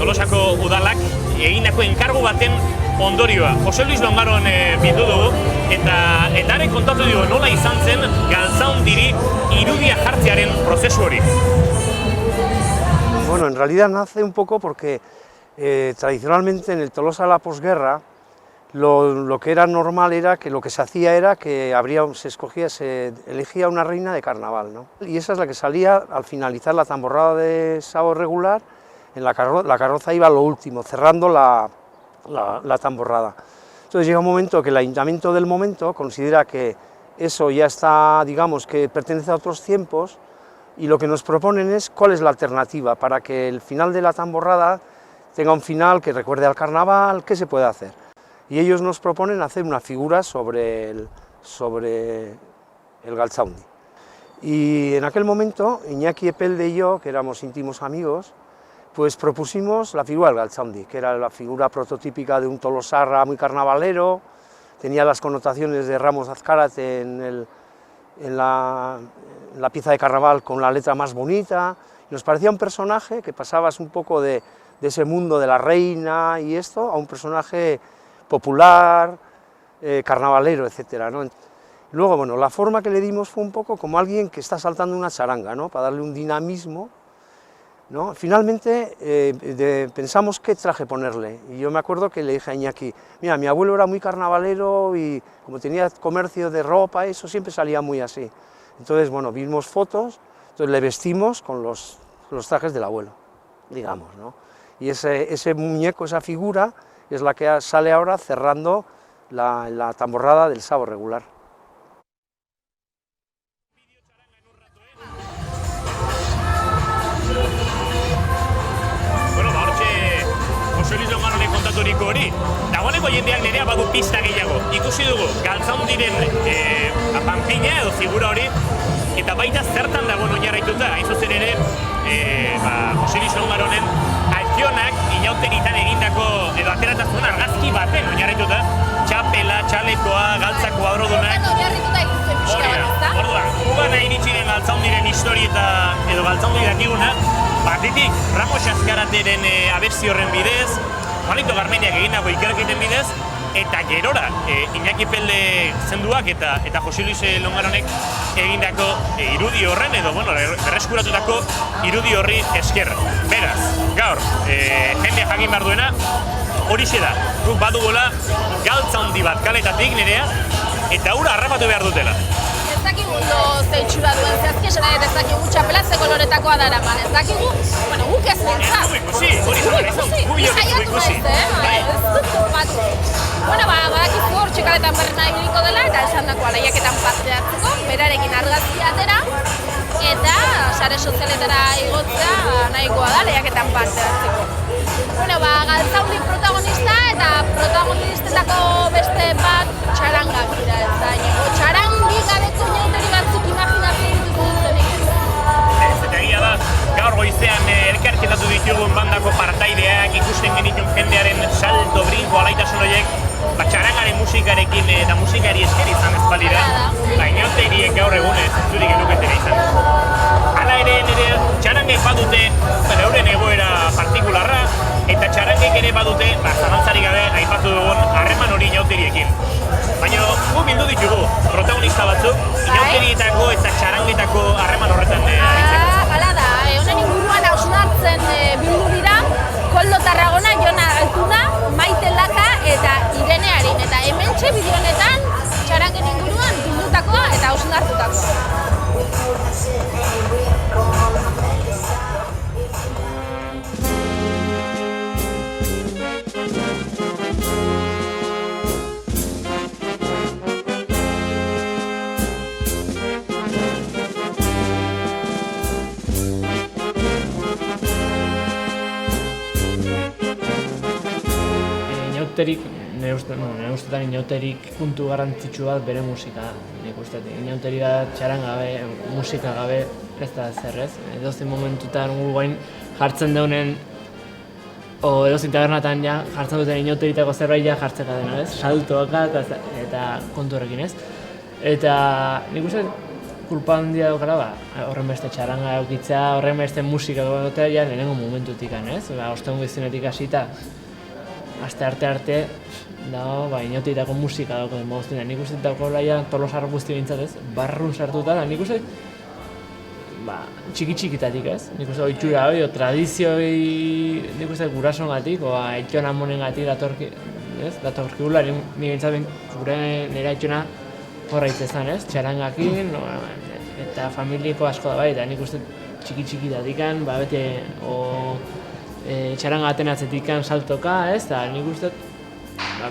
Tolosako udalak egindako enkargu baten ondorioa. Jose Luis Longaron bildu dugu, eta haren kontatu dugu nola izan zen Galtzaundiri irudia jartzearen prozesu hori. Bueno, en realidad nace un poco porque tradicionalmente en el Tolosa de la posguerra lo que era normal era que lo que se hacía era que se elegía una reina de carnaval, ¿no? Y esa es la que salía al finalizar la tamborrada de sábado regular, la carroza iba a lo último, cerrando la tamborrada. Entonces llega un momento que el ayuntamiento del momento considera que eso ya está, digamos, que pertenece a otros tiempos, y lo que nos proponen es cuál es la alternativa para que el final de la tamborrada tenga un final que recuerde al carnaval, qué se puede hacer. Y ellos nos proponen hacer una figura sobre el Galtzaundi. Y en aquel momento, Iñaki Epelde y yo, que éramos íntimos amigos, pues propusimos la figura del Galtzaundi, que era la figura prototípica de un tolosarra muy carnavalero, tenía las connotaciones de Ramos de Azcárate en la pieza de carnaval con la letra más bonita, y nos parecía un personaje que pasabas un poco de ese mundo de la reina y esto, a un personaje popular, carnavalero, etc., ¿no? Luego, bueno, la forma que le dimos fue un poco como alguien que está saltando una charanga, ¿no? Para darle un dinamismo, ¿no? Finalmente pensamos qué traje ponerle, y yo me acuerdo que le dije a Iñaki, mira, mi abuelo era muy carnavalero y como tenía comercio de ropa, eso siempre salía muy así. Entonces, bueno, vimos fotos, entonces le vestimos con los trajes del abuelo, digamos, ¿no? Y ese muñeco, esa figura, es la que sale ahora cerrando la tamborrada del sábado regular. Jose Luis Longaronek kontaturiko hori, dagoeneko jendeak nerea badu pista gehiago. Ikusi dugu Galtzaundiren panpina edo figura hori, eta baita zertan dagoen oinarrituta, hain zuzen ere, Jose Luis Longaronen Alkionak inauteritan egindako edo ateratazuen argazki baten oinarrituta, txapela, txalekoa, galtzako abrodunak. Oinarrituta egin zen pixka bat, ezta? Orduan, gugana iritsi den Galtzaundiren historieta edo Galtzaundi dakiguna, batetik Ramos Azkarateren abesti horren bidez, Juanito Garmeniak egindako ikerketen bidez, eta gerora Iñaki Epelde zenduak eta Jose Luis Longaronek egindako irudi horren edo berreskuratutako irudi horri esker. Beraz, gaur, jendea jakin behar duena, horixe da, guk badugula Galtzaundi bat kaletatik nerea, eta hura harrapatu behar dutela. Ez dakigu zeitxura duen zehazki, esan nahi ez dakigu txapela ze koloretakoa daraman, ez dakigu, guk ez nintzat. Ez ikusi, hori zan, gu biok ez ikusi. Ez dut topatu. Badakizu hor txekaletan berrena ibiliko dela, eta esan dakoa lehiaketan parte hartzeko, berarekin argazki atera, eta sare sozialetara igotzea nahikoa da lehiaketan parte hartzeko. Galtzaundi protagonista eta protagonistetako beste bat txarangak dira, ez da, txarangi gabeko inauteri batzuk imaginatzen dituko dutenik. Eta egia da, gaur goizean elkarketatu ditugun bandako partaideak ikusten genitun jendearen salto, brinko, alaitasun horiek, txarangaren musikarekin eta musikari esker izan ez balira, inauteriek gaur egunez zurik eduketera izan. Hala ere, txarangek badute euren egoera partikularra, eta txarangek ere badute, zalantzarik gabe, aipatu dugun harreman hori inauteriekin. Baina, gu bildu ditugu protagonista batzuk, inauterietako eta txarangetako harreman horretan aritzeko. Hala da, honen inguruan hausnartzen bildu dira, Koldo Tarragona, Jon Altuna, Maite Laka eta Irene Arin. Eta hementxe bideo honetan txarangen inguruan bildutakoa eta hausnartutakoa. Nire ustetan inauterik puntu garrantzitsu bat bere musika da. Nik ustetan inauteri bat txaran gabe, musika gabe ez da zer ez. Edozein momentutan gu guain jartzen daunen o edozein tabernatan ja jartzen duten inauteritako zerbait ja jartzeka dena, ez? Saltoaka eta kontu horrekin, ez? Eta nik uste kulpa handia daukala, horren beste txaranga eukitzea, horren beste musika egotea ja lehenengo momentutik, ez? Ostengo izunetik hasita, aste arte, dago, inauteritako musika dauko den moduztuna. Nik uste daukala ja Tolosar guzti bintzat, ez? Barrun sartuta, da nik uste txiki-txikitatik, ez? Nik uste oitxura hori, tradizio hori, nik uste gurasongatik, o aitxona monengatik datorkigula, nik bintzat gure nire aitxona horra itzezan, ez? Txarangakin, eta familiko asko da bai, eta nik uste txiki-txikitatikan, beti txaranga atenatzetikan saltoka, ez? Eta nik uste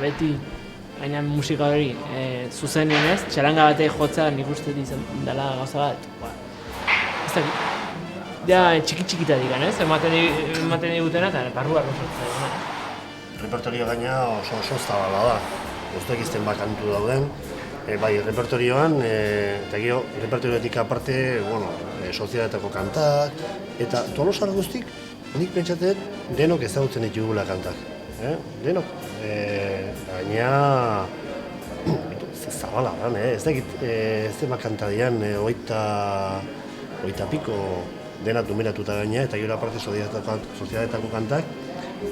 beti baina musika hori zuzenean, ez? Txaranga batek jotza nik uste izan dela gauza bat, txiki-txikitatik, ez? Ematen digutena eta barruak osatzen. Repertorio gaina oso zabala da. Guztuak izten bakantu dauden. Bai, repertorioan, eta gero, repertorioetik aparte, sozialetako kantak, eta Tolosar guztik, nik pentsatzen denok ezagutzen ditugula kantak. Denok. Gaina, zabala da, ez dema kantadian, oita piko dena numeratuta gaina, eta gero aparte sozialetako kantak,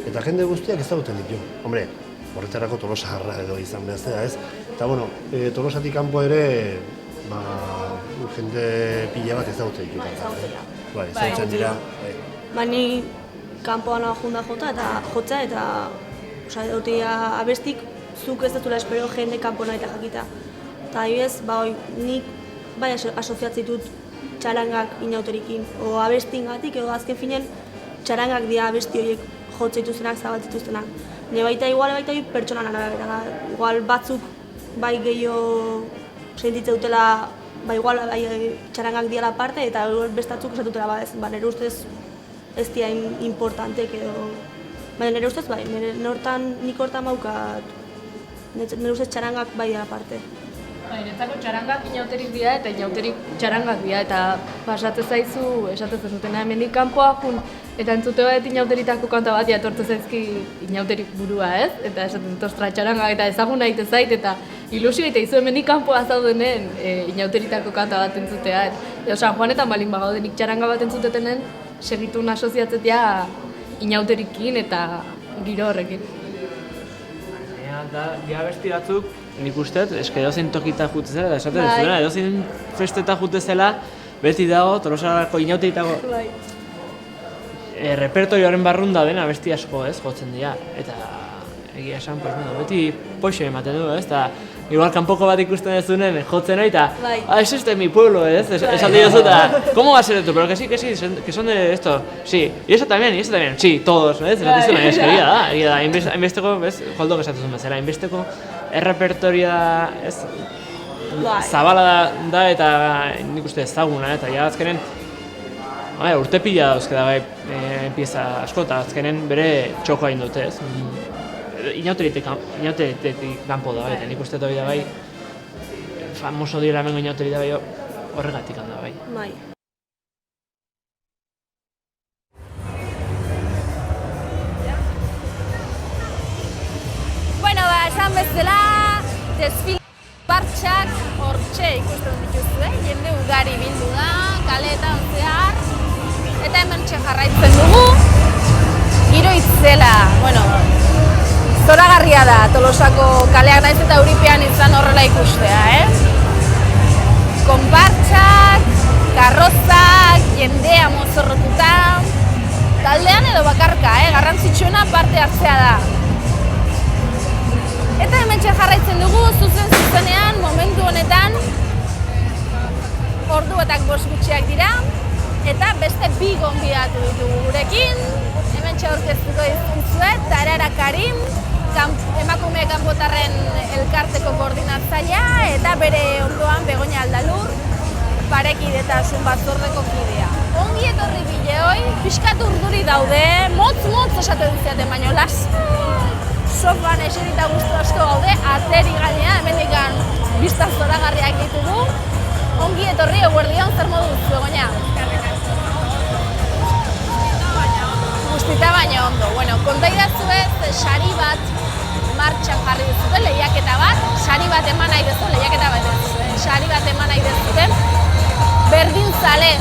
eta jende guztiak ezagutzen ditu. Hombre, horretarako Tolosarra edo izan behaz da, ez? Eta, Tolosatik kanpo ere, jende pila bat ezagutzen ditu kantak. Bai, ezagutzen dira. Ni kanpoan jotza eta abestik zuk ez dutela espero jende kanpona eta jakita. Eta adibidez, nik bai asoziatzen ditut txarangak inauterikin, o abestingatik, edo azken finen txarangak dira abesti horiek jotze dituztenak, zabaltzituztenak. Ne baita pertsonan arabera, igual batzuk bai gehiago sentitzen dutela, igual txarangak diala parte, eta bestatzuk esatutela nire ustez ez dira importantek edo... Baina nire ustez nik hortan maukat, nire ustez txarangak bai diala parte. Niretzako txarangak inauterik dira eta inauterik txarangak dira, eta pasatzen zaizu, esatzen zutena hemendik kanpoa jun, eta entzute bat inauteritako kanta bat etortu zaizki inauterik burua, ez? Eta esaten dut, ostra, txarangak eta ezagun nahi zait, eta ilusio eta izu hemendik kanpoa zaudenen inauteritako kanta bat entzutea. Edo San Juanetan balin bagaudenik txaranga bat entzuteten segitun asoziatzetia inauterikin eta giro horrekin. Dia besti batzuk, nik usteet, eske edozein tokita jute zela, eta esaten dut, edozein festeta jute zela, beti dago, Tolosarako inauteritako repertorioaren barrun dauden abesti asko, ez, jotzen dira, eta egia esan, beti poixo ematen du, ez, eta igual kanpoko bat ikusten dezunen jotzen hori, eta es este mi pueblo, ez, esan diozu, eta ¿cómo va a ser esto? Pero que sí, que son de esto, sí, y eso también, sí, todos, ez, es que egia da, inbesteko, ez, Joldok esatuzun bezala, inbesteko errepertoria da, ez, zabala da eta nik uste ezaguna, eta ja azkenen urte pila dauzke da bai pieza asko, eta azkenen bere txokoa indute, ez. Inauteritik kanpo da bai, eta nik uste da bai famoso dira hemengo inauteri da bai horregatik handa bai. Bai. Bueno, esan bezala, desfile bartxak hortxe ikusten dituzue, jende ugari bildu da, kaleetan zehar, eta hemen jarraitzen dugu. Giro itzela, zoragarria da Tolosako kaleak naiz eta Euripean izan horrela ikustea, Konpartsak, karrozak, jendea mozorrotuta, taldean edo bakarka, garrantzitsuena parte hartzea da. Eta hemen jarraitzen dugu, zuzenean, momentu honetan, orduetak 5 gutxiak dira, eta beste 2 gonbidatu ditugu gurekin, hemen aurkeztuko dizkizuet, Tarara Karim, emakume kanpotarren elkarteko koordinatzailea, eta bere ondoan Begoña Aldalur, parekidetasun batzordeko kidea. Ongi etorri bideoi, pixkat urduri daude, motz esaten diziate, baino sofan eserita guztu asko gaude, ateri gainea, hemendikan biztaz zoragarriak ditugu. Ongi etorri, eguerdion, zer moduz, Begoña? Guztita baina ondo. Konta sari bat martxan jarri duzuten, lehiaketa bat, sari bat eman nahi duzuten, lehiaketa bat sari bat eman nahi duzuten, berdinzale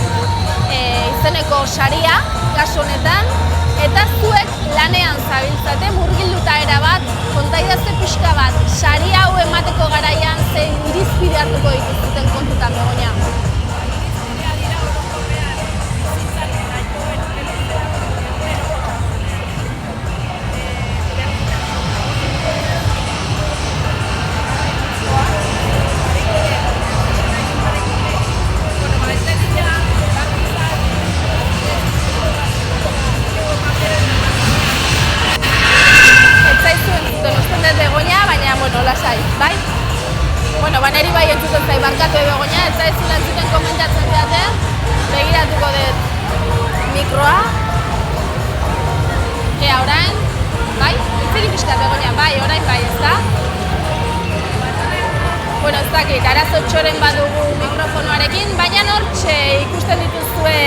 izeneko saria, kasu honetan, eta zuek lanean zabiltzate murgilduta erabat, kontaidaze pixka bat, sari hau emateko garaian zein irizpide hartuko dituzuten kontutan Begoña. Begoña, baina, lasai, bai? Neri bai entzuten zai barkatu Begoña, ez zaizula entzuten komentatzen diaten, begiratuko dut mikroa. Orain, bai? Entzegi pixkat Begoña, bai, orain bai, ez da? Ez dakit, arazo txoren badugu mikrofonoarekin, baina hortxe ikusten dituzue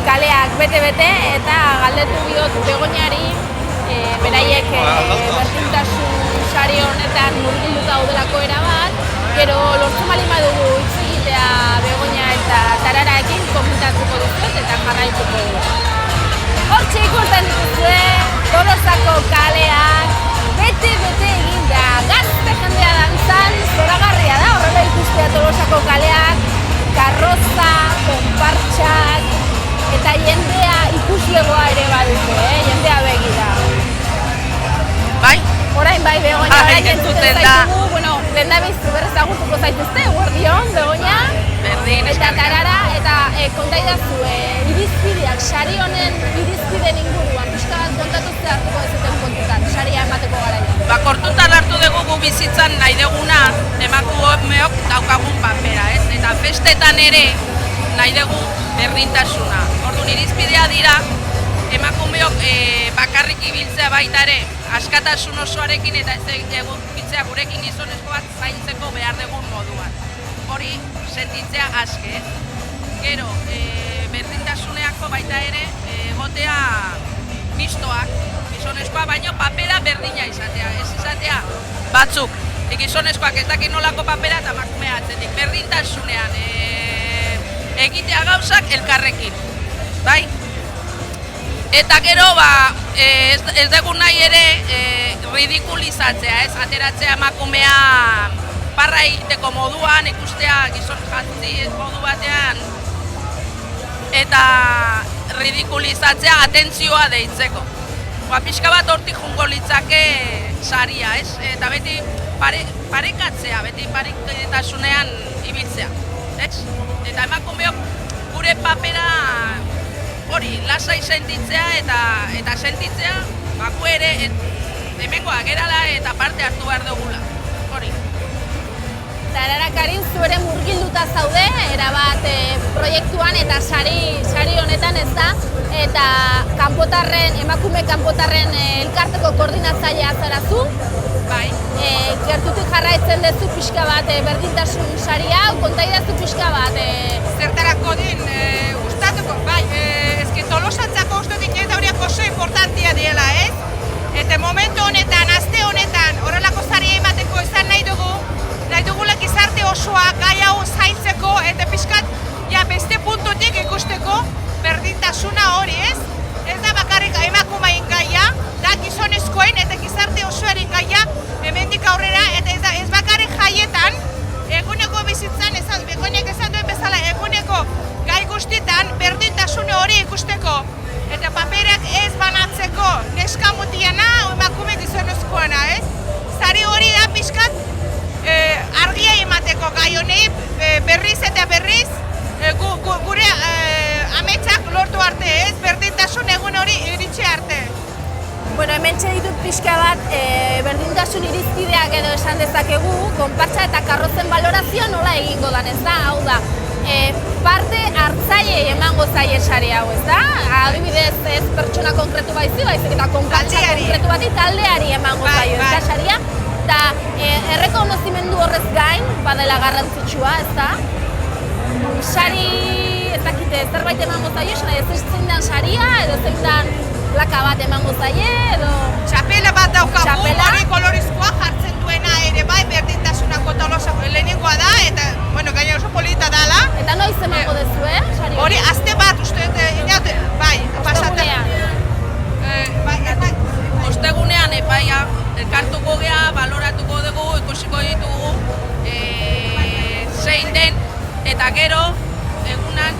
kaleak bete-bete eta galdetu diot Begoñari beraiek berdintasun sari honetan murgilduta daudelako erabat, gero lortzen bali badugu hitz egitea Begoña eta Tarararekin komentatuko dizuet eta jarraituko dugu. Hortxe ikusten dituzue Tolosako kaleak bete-bete eginda, gazte jendea dantzan, zoragarria da horrela ikustea Tolosako kaleak, karroza, konpartxak, eta jendea ikuslegoa ere badute, jendea begira. Bai? Orain bai, Begoña, orain entzuten zaitugu, lehendabiz berrezagutuko zaituzte, Guardion, Begoña, Berdin, eta Tarara, eta kontaidazu, irizpideak, sari honen irizpideen inguruan, pixka bat kontatu hartuko ezuten kontutan, saria emateko garaia. Kontutan hartu dugu gu bizitzan nahi duguna, emakumeok daukagun papera, ez? Eta festetan ere nahi dugu berdintasuna. Orduan irizpidea dira, emakumeok bakarrik ibiltzea baita ere, askatasun osoarekin eta ez egokitzea gurekin gizonezko bat zaintzeko behar dugun moduan. Hori sentitzea aske. Gero, berdintasuneako baita ere, egotea mistoak, gizonezkoa, baino papera berdina izatea. Ez izatea batzuk, gizonezkoak ez dakit nolako papera eta emakumea atzetik. Berdintasunean egitea gauzak elkarrekin, bai? Eta gero, ez dugu nahi ere ridikulizatzea, ez? Ateratzea emakumea parra egiteko moduan, ikustea gizon jantzi modu batean, eta ridikulizatzea atentzioa deitzeko. Pixka bat hortik jungo litzake saria, ez? Eta beti parekatzea, beti parekatasunean ibiltzea, ez? Eta emakumeok gure papera hori lasai sentitzea eta sentitzea baku ere hemengoa gerala eta parte hartu behar dugula. Hori. Tarara Karin, zu ere murgilduta zaude, erabat proiektuan eta sari honetan ez da, eta emakume kanpotarren elkarteko koordinatzailea zara zu. Bai. Gertutik jarraitzen duzu pixka bat berdintasun saria, kontaidazu pixka bat. Zertarako din, gustatuko, bai, Tolosatzako uste dinet horiak oso importantia diela, ez? Eta momentu honetan, aste honetan, horrelako saria emateko izan nahi dugula gizarte osoa gai hau zaintzeko eta pixkat beste puntutik ikusteko berdintasuna hori, ez? Ez da bakarrik emakumein gaia, da gizonezkoen eta gizarte osoaren gaia hemendik aurrera, eta ez bakarrik jaietan, eguneko bizitzan, Begoñak esan duen bezala, eguneko gai guztietan berdintasun hori ikusteko eta paperak ez banatzeko neska mutiana emakume gizonezkoana, ez? Sari hori da pixkat argia emateko gai honi berriz eta berriz gure ametsak lortu arte, ez? Berdintasun egun hori iritsi arte. Hemen ditut pixka bat berdintasun irizpideak edo esan dezakegu, konpartsa eta karrozen balorazioa nola egingo dan, ez da? Hau da, parte hartzailei emango zaie sari hau, ez da? Adibidez ez pertsona konkretu baizik eta konpartsa konkretu bati taldeari emango zaio, ez da saria? Eta errekonozimendu horrez gain, badela garrantzitsua, ez da? Sari, ez dakite, zerbait emango zaio, ez zein dan saria, edo zein dan plaka bat emango zaie edo... Txapela bat daukagu, Txapela? hori kolorizkoa jartzen duena ere bai, berdintasunako tolosa lehenengoa da, eta, bueno, gaina oso polita dala. Eta noiz emango dezue, sari Hori, aste bat, uste, bai, pasatzen. Ostegunean, epaia, elkartuko gea, baloratuko dugu, ikusiko ditugu, zein den, eta gero, egunan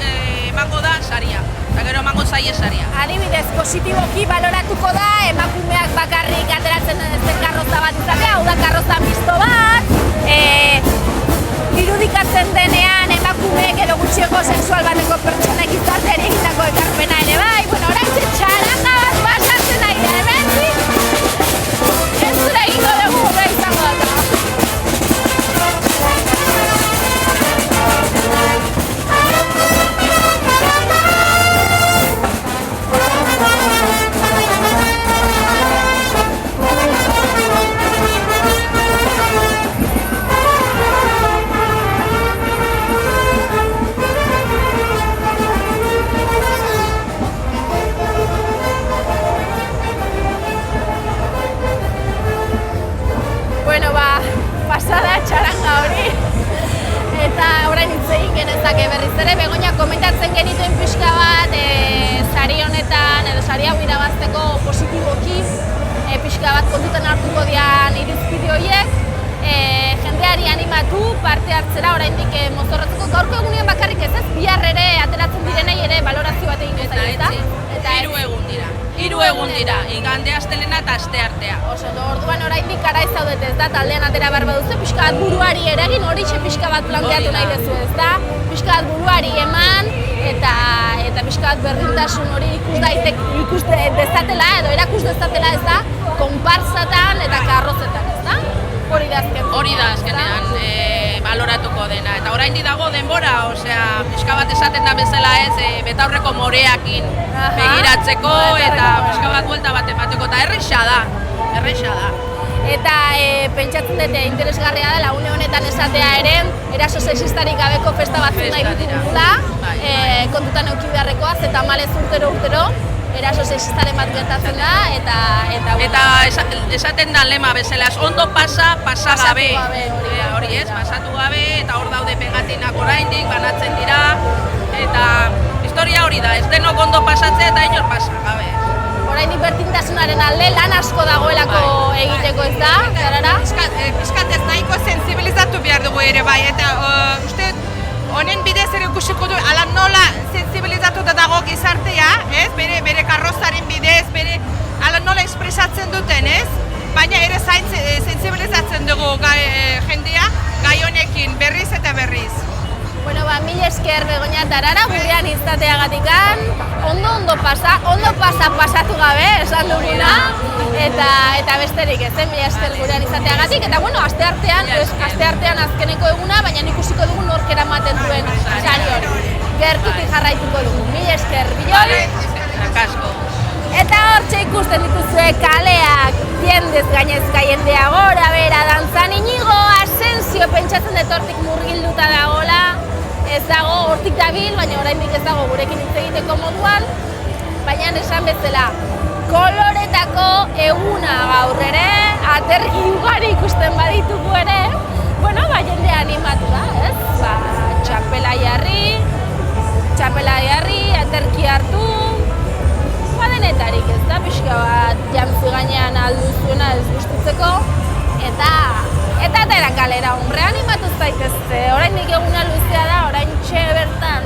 emango da saria. Eta gero emango zaie saria. Adibidez, positiboki baloratuko da, emakumeak bakarrik ateratzen den karroza bat izatea, hau da karroza misto bat, irudikatzen denean emakumeek edo gutxiengo sexual bateko pertsonek izateari egitako ekarpena ere bai, bueno, orain txaranga bat pasatzen nahi da, hemendik, ez zure egingo dugu horre izango da. Bueno, pasada txaranga hori, eta orain hitz egin genezake berriz ere, Begoña komentatzen genituen pixka bat, sari honetan, edo sari hau irabazteko positiboki, pixka bat kontutan hartuko dian irizpide horiek, jendeari animatu, parte hartzera oraindik mozorrotzeko gaurko egunean bakarrik ez, bihar ere ateratzen direnei ere balorazio bat egin zaio, eta? Hiru egun dira, igande astelena eta asteartea. Oso, orduan oraindik garaiz zaudete, ez da, taldean atera behar baduzu, pixka bat buruari eragin, horixe pixka bat planteatu nahi duzu, ez da? Pixka bat buruari eman, eta pixka bat berdintasun hori ikus dezatela, edo erakus dezatela, ez da? Konpartzatan eta karrozetan, ez da? Hori da azkenean baloratuko dena. Eta oraindik dago denbora, osea, pixka bat esaten da bezala ez, betaurreko moreakin begiratzeko eta pixka bat buelta bat emateko, eta erresa da. Eta pentsatzen dute interesgarria dela une honetan esatea ere, eraso sexistarik gabeko festa batzuk nahi ditugula, kontutan eduki beharrekoaz, eta malez urtero, eraso sexistaren bat gertatzen da, eta esaten da lema bezala, ondo pasa gabe. Hori ez, pasatu gabe, eta hor daude pegatinak oraindik, banatzen dira, eta historia hori da, ez denok ondo pasatzea eta inor pasa gabe. Oraindik berdintasunaren alde lan asko dagoelako egiteko, ez da? Piskat ez nahiko sensibilizatu behar dugu ere bai, eta uste honen bidez ere ikusiko du, ala nola sensibilizatuta dago gizartea, ez? Bere karrozaren bidez, ala nola espresatzen duten, ez? Baina ere sensibilizatzen dugu jendea gai honekin berriz eta berriz. Bueno, mil esker Begoña eta Arara gurean izateagatikan, ondo pasatu gabe, esan duguna, eta besterik ez, mil esker gurean izateagatik, eta bueno, asteartean azkeneko eguna, baina ikusiko dugu nork eramaten duen sari hori. Gertutik jarraituko dugu, mil esker, bilol? Akasko. Eta hortxe ikusten dituzue kaleak, tiendez gainezka jendea gora bera dantzan, Inigo Asensio pentsatzen dut hortik murgilduta dagoela, ez dago hortik dabil, baina oraindik ez dago gurekin hitz egiteko moduan, baina esan bezala, koloretako eguna gaur ere, aterki ugari ikusten baditugu ere, bueno, jendea animatu da, ez? Txapela jarri, aterki hartu, denetarik ez da, pixka bat jantzi gainean alduzuena ez gustutzeko, eta atera kalera, hombre, animatu zaitezte, oraindik eguna luzea da, oraintxe bertan,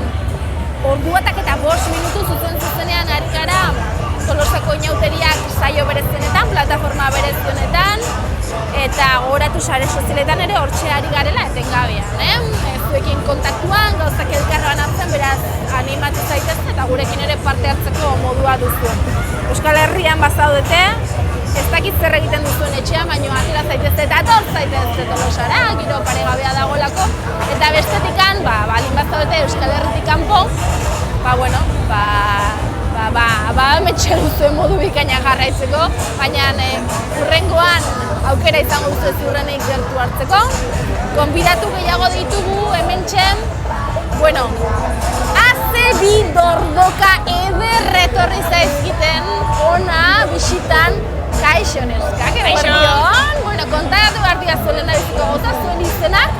ordu batak eta 5 minutu zuzenean ari gara, Tolosako inauteriak saio berezienetan, plataforma berezienetan, eta gogoratu sare sozialetan ere hortxe ari garela etengabean, zuekin kontaktuan, gauzak elkarroan hartzen, beraz animatu zaitezte eta gurekin ere parte hartzeko modua duzu. Euskal Herrian bazaudete, ez dakit zer egiten duzuen etxean, baina atera zaitezte eta ator zaitezte Tolosara, giro paregabea dagoelako, eta bestetikan, balin bazaudete Euskal Herritik kanpo, hemetxe duzuen modu bikaina jarraitzeko, baina hurrengoan aukera izango duzu ziurrenik gertu hartzeko. Konbidatu gehiago ditugu hementxe, bi dordoka eder etorri zaizkiten ona bisitan. Kaixo neskak, eguerdion. Bueno, kontatu behar diazu lehen biziko gauza, zuen izenak?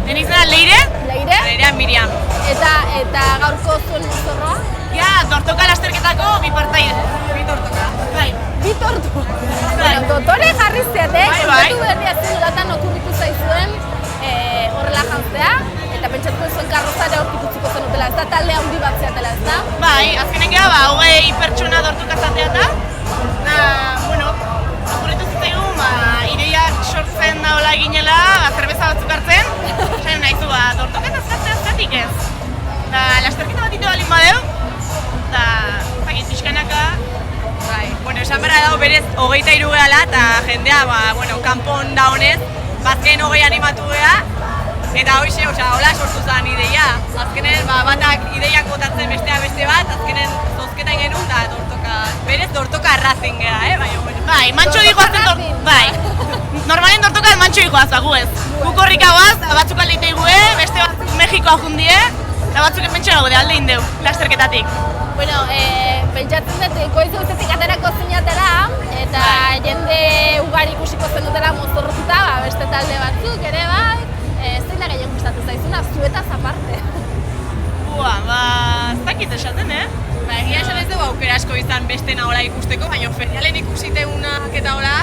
Den izena Leire? Leire? Leirea Miriam. Eta gaurko zuen mozorroa? Ja, dortoka lasterketako bi partaide. Bi dortoka. Bai. Bi dortoka. Bueno, dotore jarri zeatek, kontatu behar diazu nolatan okurritu zaizuen horrela jantzea, eta pentsatuko zuen karrozare aurkitutziko zenutela, ez da talde handi bat zeatela, ez da? Bai, azkenen geha, 20 pertsona dortuka zateata. Bueno, okurritu zitzaigun, ideia sortzen daola eginela, zerbeza batzuk hartzen. Zaren nahizu, dortoka eta azkatik ez. Da, lasterketa bat ditu balin badeu, eta zagin pixkanaka. Bai, bueno, esan berra dago berez 23 gehala, eta jendea, bueno, kanpon da honez, bazken 20 animatu geha, eta hoxe, hola sortu zen ideia. Azkenen, batak ideiak botatzen bestea beste bat, azkenen zozketan genuen, da berez dortoka arrazen geha, Bai, mantxo dihoazten bai. Normalen dortoka mantxo dihoaz, gu ez. Guk horrika guaz, batzuk aldeitei gue, beste batzuk Mexikoa jundie, eta batzuk enmentxera gaude alde indeu, lasterketatik. Bueno, pentsatzen dut, goizu ustetik aterako zinatela, eta jende ugari ikusiko zen dutela mozorrotuta, beste talde batzuk ere bai, zein da gehien gustatu zaizuna, zuetaz aparte. Ez dakit esaten, Egia esan ez dugu aukera asko izan beste nahola ikusteko, baina ferialen ikusiteunak eta hola,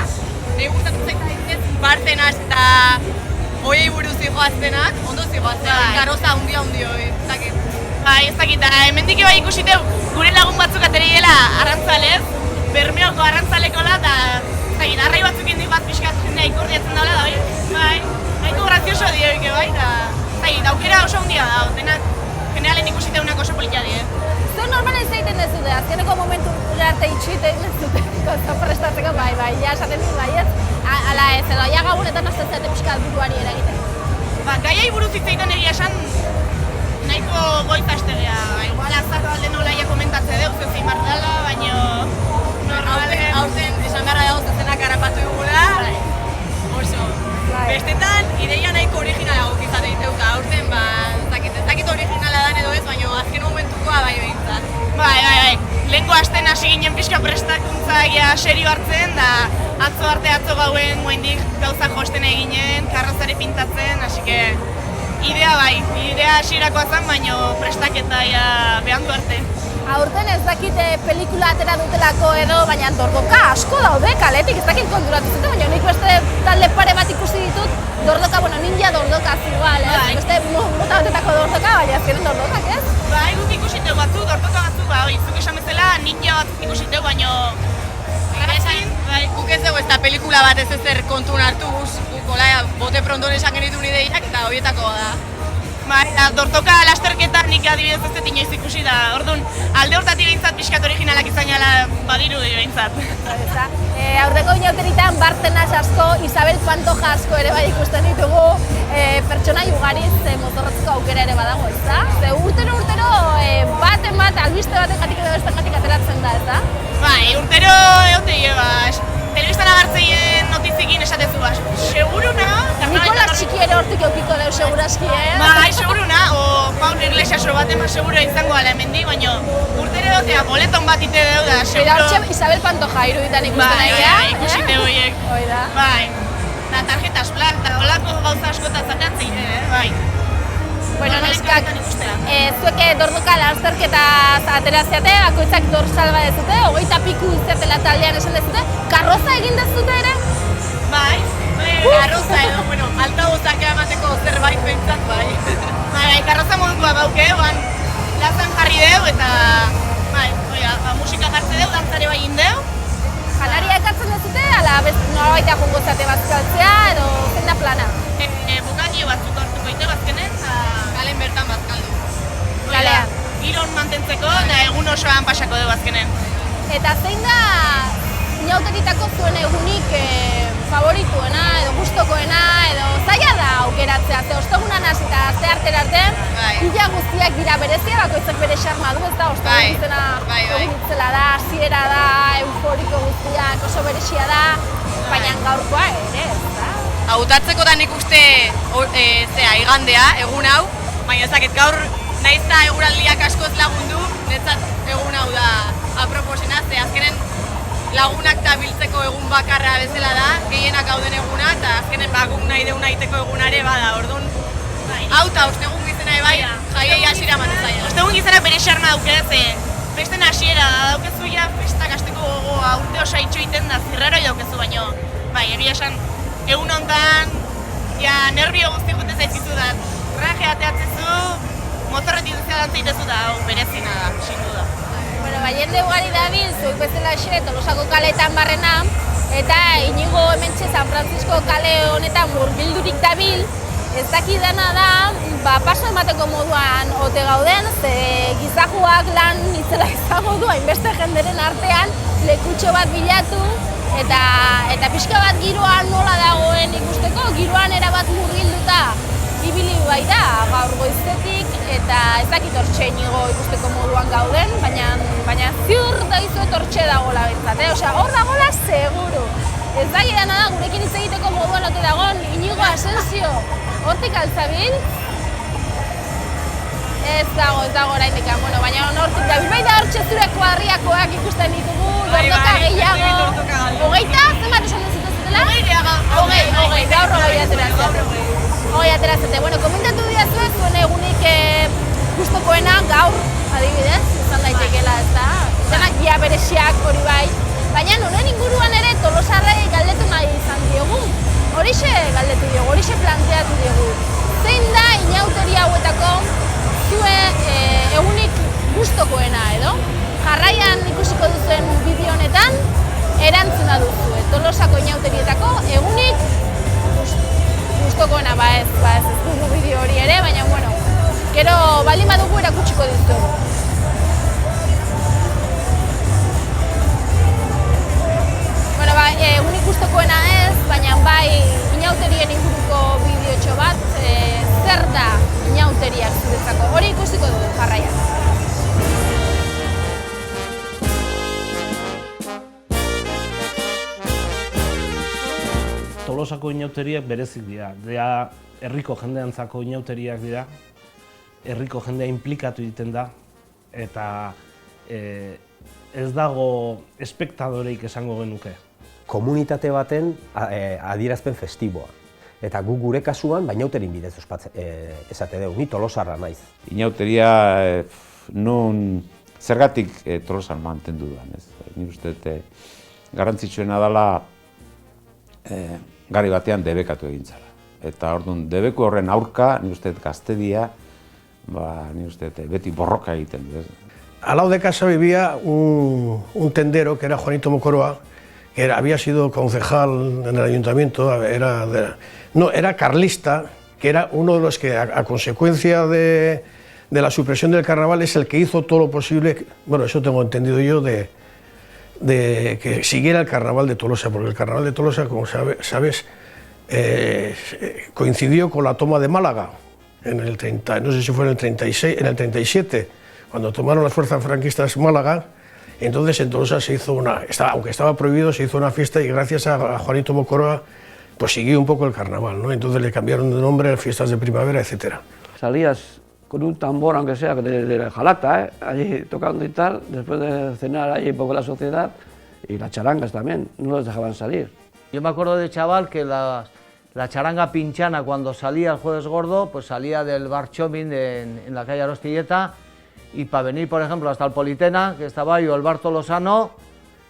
nahi gustatu zaitez bartenaz eta hoiei buruz zijoaztenak, ondo zijoaztenak, karoza hundi hoi, ez dakit. Bai, ez dakit, hemendik bai ikusiteu gure lagun batzuk ateriela arrantzalez, Bermeoko arrantzalekola, eta ez dakit, arrai batzuk indik bat pixkat jendea ikurriatzen daula da, bai, nahiko grazioso dioik, bai, eta ez dakit, aukera oso hundia da, denak generalen ikusiteunak oso politia die. Zuen normalen zeiten ez dute, azkeneko momentu arte itxuiten ez dute, gozo prestatzeko, bai, ja esaten dut bai ez, ala ez, edo ja gabunetan aztetzate pixka buruari eragiten. Gaiai buruz hitzeiten egia esan, nahiko goizastegea, igual azarro alde nola ia komentatze deu, zein martala, baina aurten esan gara dago zezenak harrapatu dugula, oso. Bestetan, ideia nahiko originala guk izate ditu, eta aurten, ez dakit originala dan edo ez, baina azken momentukoa bai behintzat. Bai. Lehenko asten hasi ginen pixka prestakuntza egia serio hartzen, da atzo gauen moendik gauza josten eginen, karrozare pintatzen, hasi que idea hasirakoa zen, baina prestaketa behan du arte. Aurten ez dakit pelikula atera dutelako edo, baina dordoka asko daude kaletik, ez dakit konturatu zuten, baina nik beste talde pare bat ikusi ditut, dordoka, ninja dordoka igual, beste mota batetako dordoka, baina azkenen dordokak, ez? Bai, guk ikusiteu batzuk, dordoka batzuk, zuk esan bezala ninja batzuk ikusiteu, baina guk ez dugu ez da pelikula bat ez ezer kontun hartuz, guk bote pronton esan genitun ideiak eta horietako da. Dortoka lasterketa nik adibidez ez dut inoiz ikusi da, orduan alde hortatik behintzat pixkat originalak izanala badiru behintzat. Aurreko inauteritan Bartenaz asko, Isabel Pantoja asko ere bai ikusten ditugu, pertsona ugariz mozorrotzeko aukera ere badago, ez da? Urtero bat albiste baten jatik edo beste jatik ateratzen da, ez da? Bai, urtero egote telebistan agartzeien notizikin esatezu seguruna? Nikola txiki ere hortik eukiko deu seguraski, Bai, seguruna, o Paul Iglesiaso bat eman segura izango ala hemendik, baina urtero egotea boleton bat ite deu da, seguro. Bera hortxe Isabel Pantoja iruditan ikusten egia. Bai, ikusite horiek. Oida. Bai, da tarjetas plak, eta holako gauza askotaz zatean zeite, bai. Bueno, neskak, zuek dordoka lasterketaz atera zeate, bakoitzak dorsal bat dezute, 20 piku izatela taldean esan dezute, karroza egin dezute ere? Bai, karroza edo, altavozak emateko zerbait behintzat, bai. Karroza modukoa bauke, lazan jarri deu eta musika jartze deu, dantzare bai indeu. Janaria ekartzen dezute, ala norabaitea jongo zate bazkaltzea edo zein da plana? Bukatio batzuk hartuko ite bazkenen, kalen bertan bazkaldu. Kalean. Giron mantentzeko eta egun osoan pasako dugu azkenen. Eta zein da inauteritako zuen egunik favorituena edo gustokoena edo zaila da aukeratzea, ze ostegunan hasi eta aste artera arte, pila guztiak dira berezia, bakoitzak bere xarma du, ez da, ostegun izena egun itzela da, hasiera da, euforiko guztiak oso berezia da, baina gaurkoa ere, ez da? Hautatzeko da nik uste igandea, egun hau, baina ez dakit gaur naiz eta eguraldiak askoz lagundu, netzat egun hau da aproposena, ze azkenen lagunak eta biltzeko egun bakarra bezala da, gehienak gauden eguna, eta azkenen guk nahi deuna egiteko egunare bada, orduan. Hau eta ostegun gizena bai, jaiei hasiera ematen zaila. Ostegun gizenak bere xarma dauke, ze festen hasiera daukezu ja, festak hasteko gogoa urte osa itxoiten da, zirraroi daukezu, baino, bai, egia esan, egun hontan, ja, nervio guzti gute zaizkizu da, traje ateatzezu, motorretik duzea dantzaitezu da, hau berezina da, sindu da. Bueno, jende ugari dabil, zuek bezala xe, Tolosako kaleetan barrena, eta Inigo hementxe San Francisco kale honetan murgildurik dabil, ez dakidana da, paso emateko moduan ote gauden, ze gizajuak lan itzela izango du, hainbeste jenderen artean, lekutxo bat bilatu, eta pixka bat giroan nola dagoen ikusteko, giroan erabat murgilduta ibili bai da, gaur goizetik, eta ez dakit hortxe Inigo ikusteko moduan gauden, baina ziur daizuet hortxe dagoela bentzat, osea, hor dagoela seguru. Ez dakidana da, gurekin hitz egiteko moduan ote dagoen, Inigo Asensio, hortik altzabil? Ez dago oraindik, bueno, baina hortik dabil. Baita hortxe zure kuadriakoak ikusten ditugu, dordoka gehiago. Hogeita, zenbat esan duzutuzutela? Hogei, gaur hogei ateratzete. Hogei ateratzete. Bueno, komentatu diazue, zuen egunik gustokoena gaur, adibidez, izan daitekeela, ez da? Denak ja bereziak hori bai. Baina honen inguruan ere tolosarrei galdetu nahi izan diogu. Horixe galdetu diogu, horixe planteatu diogu. Zein da inauteri hauetako zue egunik gustokoena edo? Jarraian ikusiko duzuen bideo honetan, erantzuna duzue. Tolosako inauterietako egunik gustokoena, ez dugu bideo hori ere, baina bueno, gero baldin badugu erakutsiko dizuegu. Bueno, egunik gustokoena ez, baina bai inauterien inguruko bideotxo bat, zer da inauteriak zuretzako, hori ikusiko dugu jarraian. Tolosako inauteriak berezik dira, herriko jendeantzako inauteriak dira, herriko jendea inplikatu egiten da, eta ez dago espektadoreik esango genuke. Komunitate baten adierazpen festiboa. Eta gu gure kasuan, inauterin bidez esate dugu, ni Tolosarra naiz. Inauteria non zergatik Tolosar mantendu duan, ez? Ni uste garrantzitsuena dela gari batean debekatu egin zara. Eta orduan, debeku horren aurka, ni uste gaztedia, ni uste beti borroka egiten du. Al lado de casa vivía un tendero que era Juanito Mocoroa, que había sido concejal en el ayuntamiento, era carlista, que era uno de los que a consecuencia de la supresión del carnaval es el que hizo todo lo posible, bueno, eso tengo entendido yo, de que siguiera el carnaval de Tolosa, porque el carnaval de Tolosa, como sabes, coincidió con la toma de Málaga, en el 30, no sé si fue en el 36, en el 37, cuando tomaron las fuerzas franquistas Málaga. Entonces en Tolosa se hizo aunque estaba prohibido, se hizo una fiesta y gracias a Juanito Mocoroa pues siguió un poco el carnaval, ¿no? Entonces le cambiaron de nombre a fiestas de primavera, etc. Salías con un tambor, aunque sea de jalata, allí tocando y tal, después de cenar allí un poco la sociedad, y las charangas también, no los dejaban salir. Yo me acuerdo de chaval que la charanga pinchana cuando salía el Jueves Gordo, pues salía del bar Chomin en la calle Arostilleta, y para venir, por ejemplo, hasta el Politena, que estaba ahí, o el bar Tolosano,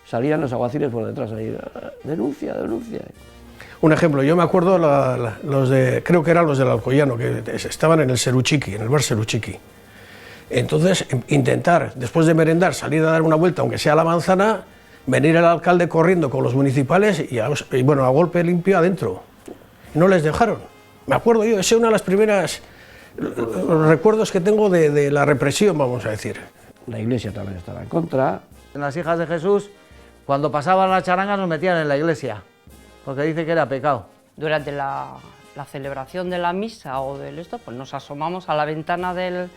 salían los alguaciles por detrás ahí, denuncia. Un ejemplo, yo me acuerdo creo que eran los del Alcoyano, que estaban en el Seruchiqui, en el bar Seruchiqui. Entonces, intentar, después de merendar, salir a dar una vuelta, aunque sea a la manzana, venir el alcalde corriendo con los municipales y bueno, a golpe limpio adentro. No les dejaron. Me acuerdo yo, esa es una de las primeras recuerdos que tengo de la represión, vamos a decir. La iglesia también estaba en contra. En las Hijas de Jesús, cuando pasaban las charangas nos metían en la iglesia, porque dice que era pecado. Durante la celebración de la misa o del esto, pues nos asomamos a la ventana de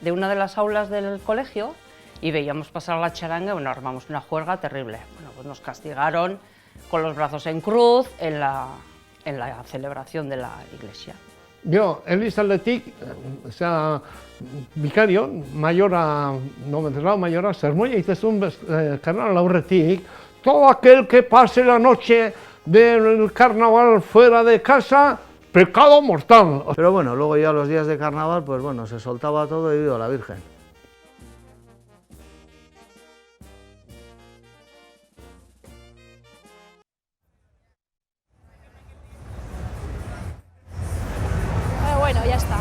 una de las aulas del colegio y veíamos pasar la charanga y bueno, armamos una juerga terrible. Bueno, pues nos castigaron con los brazos en cruz en la celebración de la iglesia. Gero, Elizaldetik, bikario, maiora, maiora, sermoia itezun karnaval aurretik, todo aquel que pase la noche del carnaval fuera de casa, pecado mortal. Pero bueno, luego ya los días de carnaval, pues bueno, se soltaba todo y viva la Virgen. Bueno, ya está.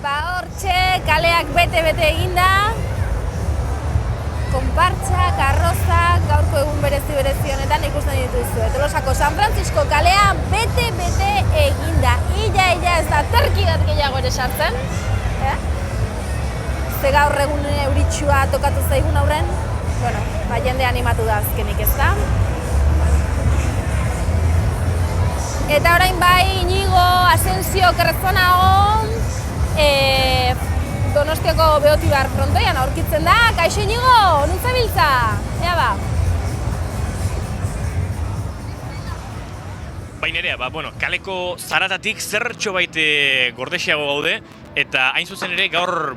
Hortxe, kaleak bete-bete eginda. Konpartsa, karrozak, gaurko egun berezi honetan ikusten dituzue. Tolosako San Francisco kalea bete-bete eginda. Ia ez da terki bat gehiago ere sartzen. Ze gaur egun euritsua tokatu zaigun aurren. Bueno, jende animatu da azkenik, ez da? Eta orain bai, Inigo, Asensio, Kerrezonago, Donostiako Beotibar frontoian aurkitzen da. Kaixo Inigo, nuntzabiltza? Ea ba. Bainerea, kaleko zaratatik zertxo baite gordesiago gaude, eta hain zuzen ere gaur,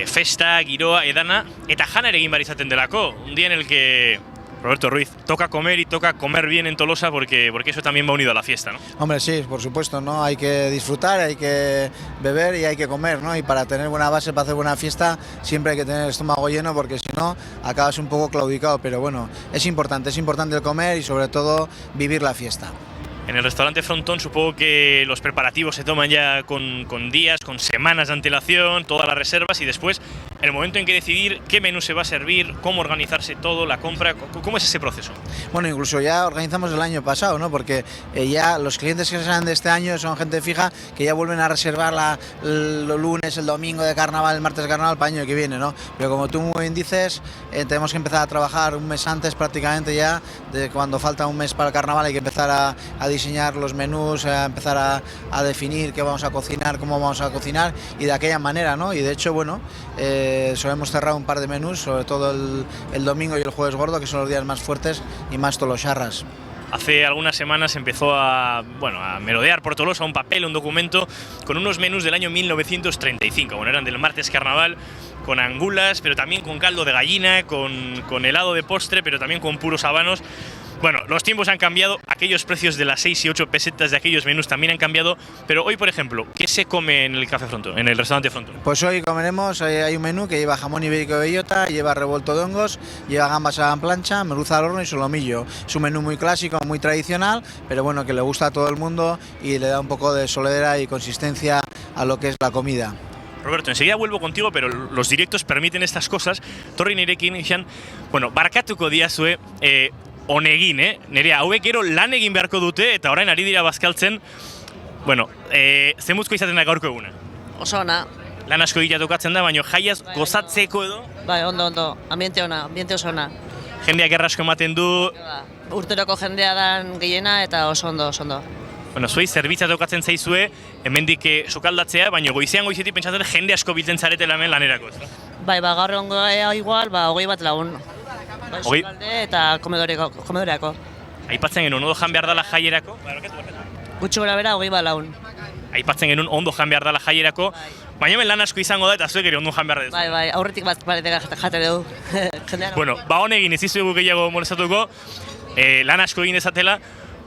festa, giroa, edana, eta jana ere egin behar izaten delako. Un día en el que Roberto Ruiz, toca comer y toca comer bien en Tolosa porque eso también va unido a la fiesta, ¿no? Hombre, sí, por supuesto, ¿no? Hay que disfrutar, hay que beber y hay que comer, ¿no? Y para tener buena base, para hacer buena fiesta, siempre hay que tener el estómago lleno porque si no, acabas un poco claudicado. Pero bueno, es importante el comer y sobre todo vivir la fiesta. En el restaurante Frontón supongo que los preparativos se toman ya con días, con semanas de antelación, todas las reservas y después el momento en que decidir qué menú se va a servir, cómo organizarse todo, la compra, ¿cómo es ese proceso? Bueno, incluso ya organizamos el año pasado, ¿no? Porque ya los clientes que salen de este año son gente fija que ya vuelven a reservar los lunes, el domingo de carnaval, el martes de carnaval para el año que viene, ¿no? Pero como tú muy bien dices, tenemos que empezar a trabajar un mes antes prácticamente ya, de cuando falta un mes para el carnaval hay que empezar a diseñar los menús, a empezar a definir qué vamos a cocinar, cómo vamos a cocinar y de aquella manera, ¿no? Y de hecho, bueno, hemos cerrado un par de menús, sobre todo el domingo y el jueves gordo, que son los días más fuertes y más tolosarras. Hace algunas semanas empezó a merodear por Tolosa un papel, un documento con unos menús del año 1935. Bueno, eran del martes carnaval, con angulas, pero también con caldo de gallina, con helado de postre, pero también con puros habanos. Bueno, los tiempos han cambiado, aquellos precios de las 6 y 8 pesetas de aquellos menús también han cambiado, pero hoy, por ejemplo, ¿qué se come en el Café Frontón, en el restaurante Frontón? Pues hoy comeremos, hay un menú que lleva jamón ibérico de bellota, lleva revuelto de hongos, lleva gambas a la plancha, merluza al horno y solomillo. Es un menú muy clásico, muy tradicional, pero bueno, que le gusta a todo el mundo y le da un poco de solera y consistencia a lo que es la comida. Roberto, enseguida vuelvo contigo, pero los directos permiten estas cosas. Torri nirekin, bueno, barkatuko diazue, honegin, nerea, hauek gero lan egin beharko dute eta orain ari dira bazkaltzen. Bueno, zemuzko izaten da gaurko eguna? Oso ona. Lan asko egitea tokatzen da, baina jaiaz gozatzeko edo? Bai, ondo, ambiente ona, ambiente oso ona. Jendeak errasko ematen du. Urteroko jendea dan gehiena eta oso ondo. Bueno, zuei zerbitza tokatzen zaizue, hemendik sukaldatzea, baina goizean goizetik pentsatzen jende asko biltzen zaretela hemen lanerako, ez da? Bai, gaur egongo igual, 20 bat lagun. Sukalde eta komedoreako. Aipatzen genuen, ondo jan behar dela jaierako? Gutxi gora bera, 20 bat lagun. Aipatzen genuen, ondo jan behar dela jaierako, baina hemen lan asko izango da eta zuek ere ondo jan behar dezu. Bai, aurretik bat paretera jate dugu. Bueno, honegin ez izuegu gehiago molestatuko, lan asko egin dezatela.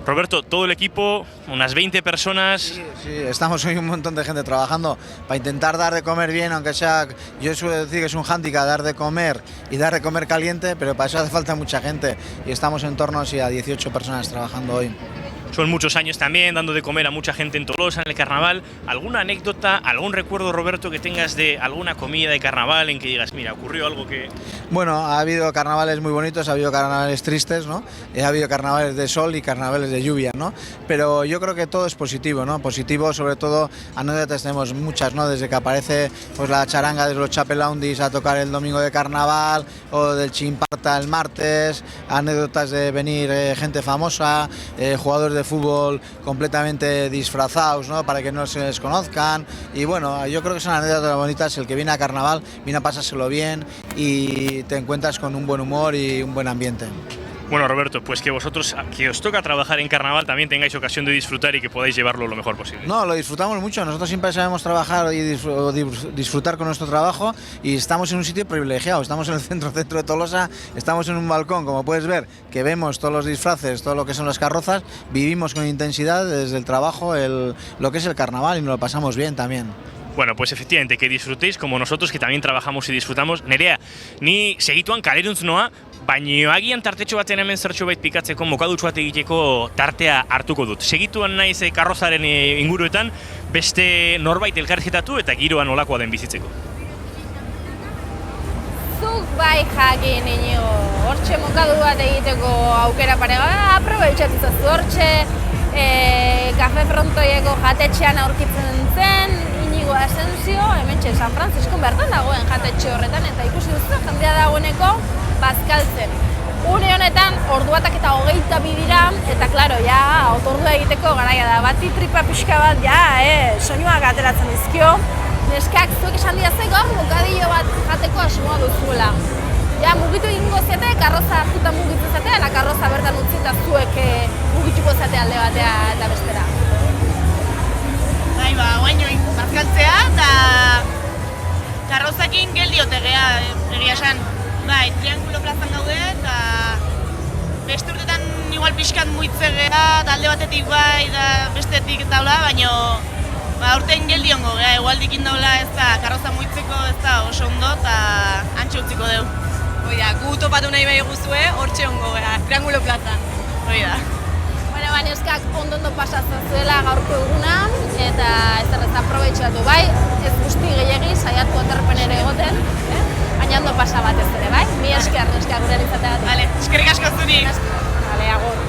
Roberto, todo el equipo, unas 20 personas. Sí, estamos hoy un montón de gente trabajando para intentar dar de comer bien, aunque sea, yo suelo decir que es un hándicap dar de comer y dar de comer caliente, pero para eso hace falta mucha gente y estamos en torno a 18 personas trabajando hoy. Son muchos años también dando de comer a mucha gente en Tolosa, en el carnaval. ¿Alguna anécdota, algún recuerdo, Roberto, que tengas de alguna comida de carnaval en que digas, mira, ocurrió algo que...? Bueno, ha habido carnavales muy bonitos, ha habido carnavales tristes, ¿no? Ha habido carnavales de sol y carnavales de lluvia, ¿no? Pero yo creo que todo es positivo, ¿no? Positivo, sobre todo, anécdotas tenemos muchas, ¿no? Desde que aparece pues la charanga de los Chapelaundis a tocar el domingo de carnaval, o del Chimparta el martes, anécdotas de venir gente famosa, jugadores de fútbol completamente disfrazados, ¿no? Para que no se les conozcan. Y bueno, yo creo que son anécdotas bonitas. El que viene a carnaval viene a pasárselo bien y te encuentras con un buen humor y un buen ambiente. Bueno, Roberto, pues que vosotros, que os toca trabajar en carnaval, también tengáis ocasión de disfrutar y que podáis llevarlo lo mejor posible. No, lo disfrutamos mucho. Nosotros siempre sabemos trabajar y disfrutar con nuestro trabajo y estamos en un sitio privilegiado. Estamos en el centro de Tolosa, estamos en un balcón, como puedes ver, que vemos todos los disfraces, todo lo que son las carrozas, vivimos con intensidad desde el trabajo lo que es el carnaval y nos lo pasamos bien también. Bueno, pues efectivamente, que disfrutéis como nosotros, que también trabajamos y disfrutamos. Nerea, ni segituan kaleruntz noa, baina agian tartetxo baten hemen zertxo bait pikatzeko, mokadutxo bat egiteko tartea hartuko dut. Segituan naiz karrozaren inguruetan, beste norbait elkarrizketatu eta giroa nolakoa den bizitzeko. Zuk bai jakin Inigo, hortxe mokadu bat egiteko aukera parega, aprobetxatu zazu hortxe, Kafe Frontoieko jatetxean aurkitzen zen, Inigo Asensio, hementxe San Francisco bertan dagoen jatetxe horretan, eta ikusi duzu jendea dagoeneko bazkaltzen. Une honetan, orduatak eta 22 dira, eta klaro, ja, otordua egiteko garaia da, bati tripa pixka bat, ja, soinuak ateratzen dizkio. Neskak, zuek esan diazte gaur bokadillo bat jateko asmoa duzuela. Ja, mugitu egingo zete, karroza hartuta mugitu zete, eta karroza bertan utzi eta zuek mugituko zete alde batea eta bestera. Bai, guainoin bazkaltzea eta karrozakin geldiote egia esan. Bai, Triangulo plazan gaude eta beste urtetan igual pixkat muitze geha, alde batetik bai da bestetik eta hola, baina aurten geldiongo geha, igual dikin daula ez da karroza muitzeko ez da oso ondo eta antxe utziko deu. Oida, gu topatu nahi bai guzue, hortxe ongo geha, Triangulo plazan. Oida. Bueno, neskak ondo pasatzen zuela gaurko eguna eta ez errez aprobetxatu bai, ez guzti gehiagi saiatu aterpen ere egoten, baina ondo pasa batez ere, bai? Mi esker, neska gure izateagatik. Vale, eskerrik asko zuri. Vale, agur.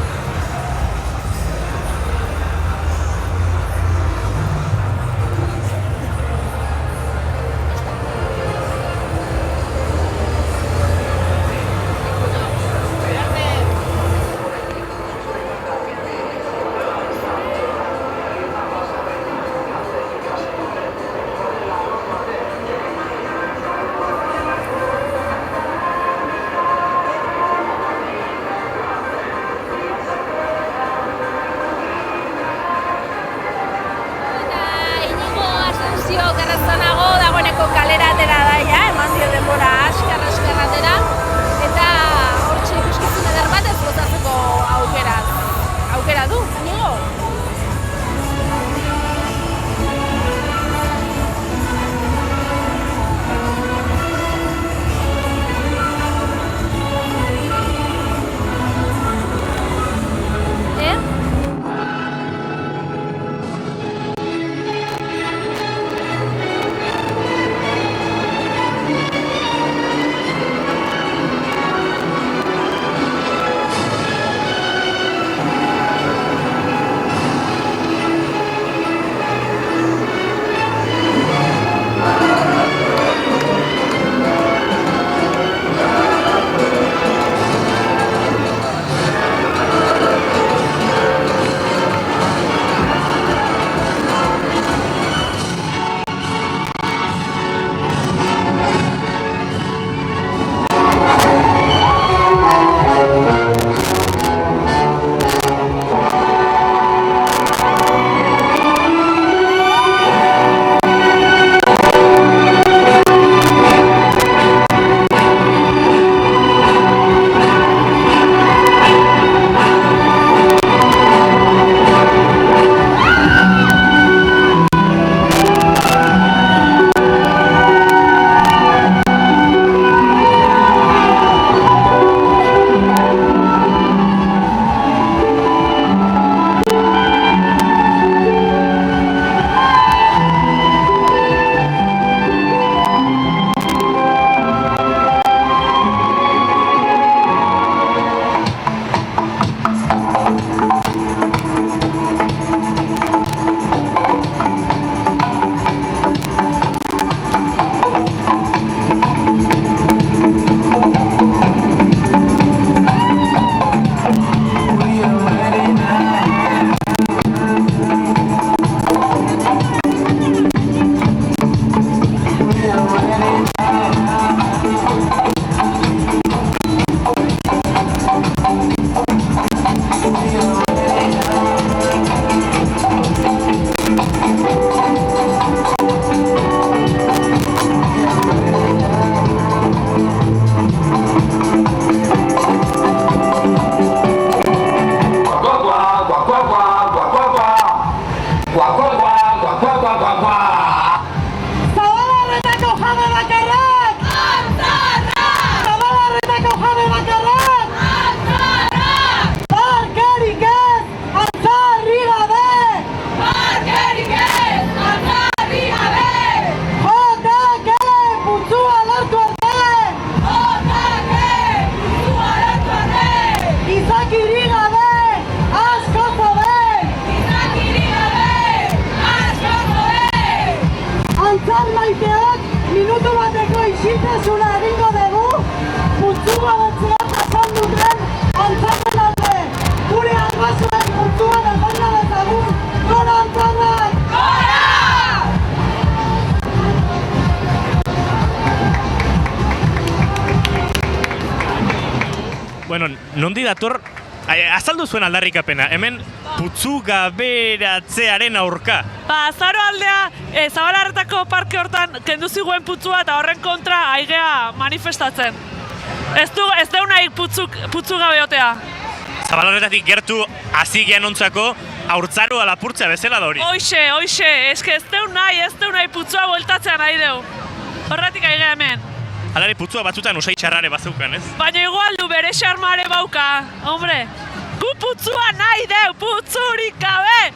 jabe bakarrak! Zabalarretako jabe bakarrak! Barkerik ez, antzarri gabe! Barkerik ez, antzarri gabe! JK putzua lortu arte! JK putzua lortu arte! Izakiri gabe, asko zobe! Izakiri gabe, asko zobe! Antzar maiteak minutu bateko isiltasuna egingo dugu, putzua betzea jasan duten antzaren alde. Gure arbasoek putzua defenda dezagun, gora antzarrak! Gora! Bueno, nondi dator, azaldu zuen aldarrikapena, hemen putzu gaberatzearen aurka. Azaro aldea, Zabalarretako parke hortan kendu ziguen putzua eta horren kontra aigea manifestatzen. Ez du nahi putzu gabeotea. Zabalarretatik gertu hasi geanontzako haurtzaroa lapurtzea bezala da hori. Hoxe, eske ez du nahi putzua bueltatzea nahi deu. Horretik aigea hemen. Alare putzua batzutan usai txarrare bazeukan, ez? Baina igual du bere xarmare bauka, hombre. Gu putzua nahi deu, putzurik gabe!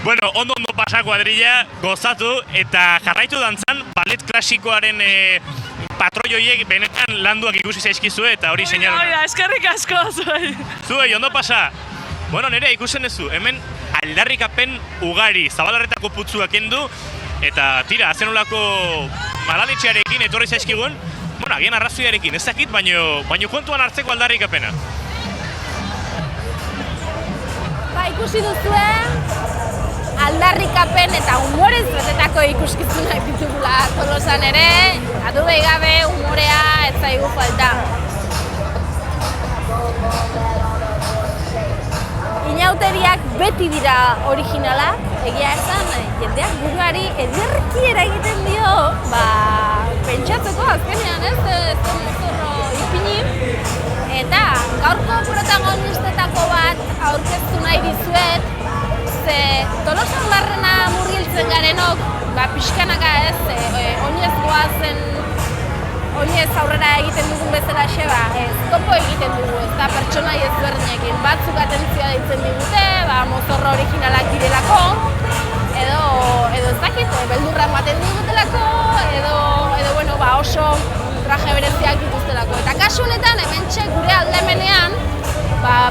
Bueno, ondo pasa kuadrilla, gozatu eta jarraitu dantzan ballet klasikoaren patroioiek benetan landuak ikusi zaizkizue eta hori seinaluna. Oida, eskerrik asko zuei. Zuei, ondo pasa. Bueno, nire ikusen duzu, hemen aldarrikapen ugari, Zabalarretako putzua kendu, eta tira, azenolako maladetxearekin etorri zaizkigun, bueno, agian arrazoiarekin, ez dakit, baino kontuan hartzeko aldarrikapena. Ikusi duzue, aldarrikapen eta humorez betetako ikuskizunak ditugula Tolosan ere, adudei gabe humorea ez zaigu falta. Inauteriak beti dira originalak, egia esan, jendeak buruari ederki eragiten dio, pentsatzeko azkenean ez mozorro ipini. Eta gaurko protagonistetako bat aurkeztu nahi dizuet, ze Tolosan barrena murgiltzen garenok, pixkanaka ez, oinez goazen, oinez aurrera egiten dugun bezalaxe, topo egiten dugu, ez da pertsonai ezberdinekin. Batzuk atentzioa deitzen digute, mozorro originalak direlako, edo ez dakit, beldurra ematen digutelako, edo oso traje bereziak dituztelako. Eta kasu honetan, hementxe gure aldamenean,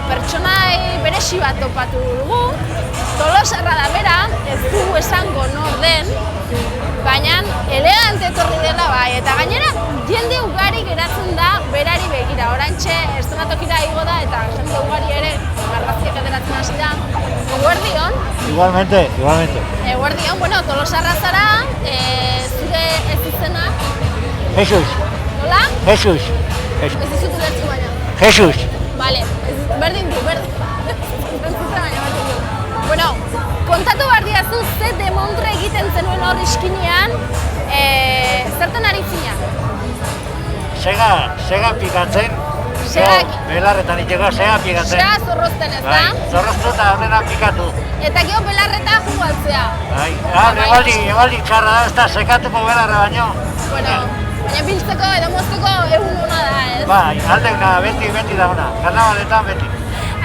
pertsonai beresi bat topatu dugu, Tolosarra da bera, ez dugu esango nor den, baina elegante etorri dela bai, eta gainera jende ugari geratzen da berari begira. Oraintxe estrenatokira igo da eta jende ugari ere garraziak ateratzen hasi da. Eguerdion. Igualmente. Eguerdion, bueno, Tolosarra zara, zure ez izena. Jesus. Nola? Jesus. Ez dizut ulertzu baina. Jesus. Vale, berdin du. Bueno, kontatu behar diazu ze demontre egiten zenuen hor iskinean, zertan ari zina? Sega pikatzen, belarretan itxeko sega pikatzen. Sega zorrozten ez da? Zorroztu eta horrena pikatu. Eta gero belarreta jugu altzea? Ebaldi txarra da, ez da sekatuko belarra baino. Bueno, baina biltzeko edo mozteko egun hona da, ez? Bai, aldeuna, beti da ona, karnabaletan beti.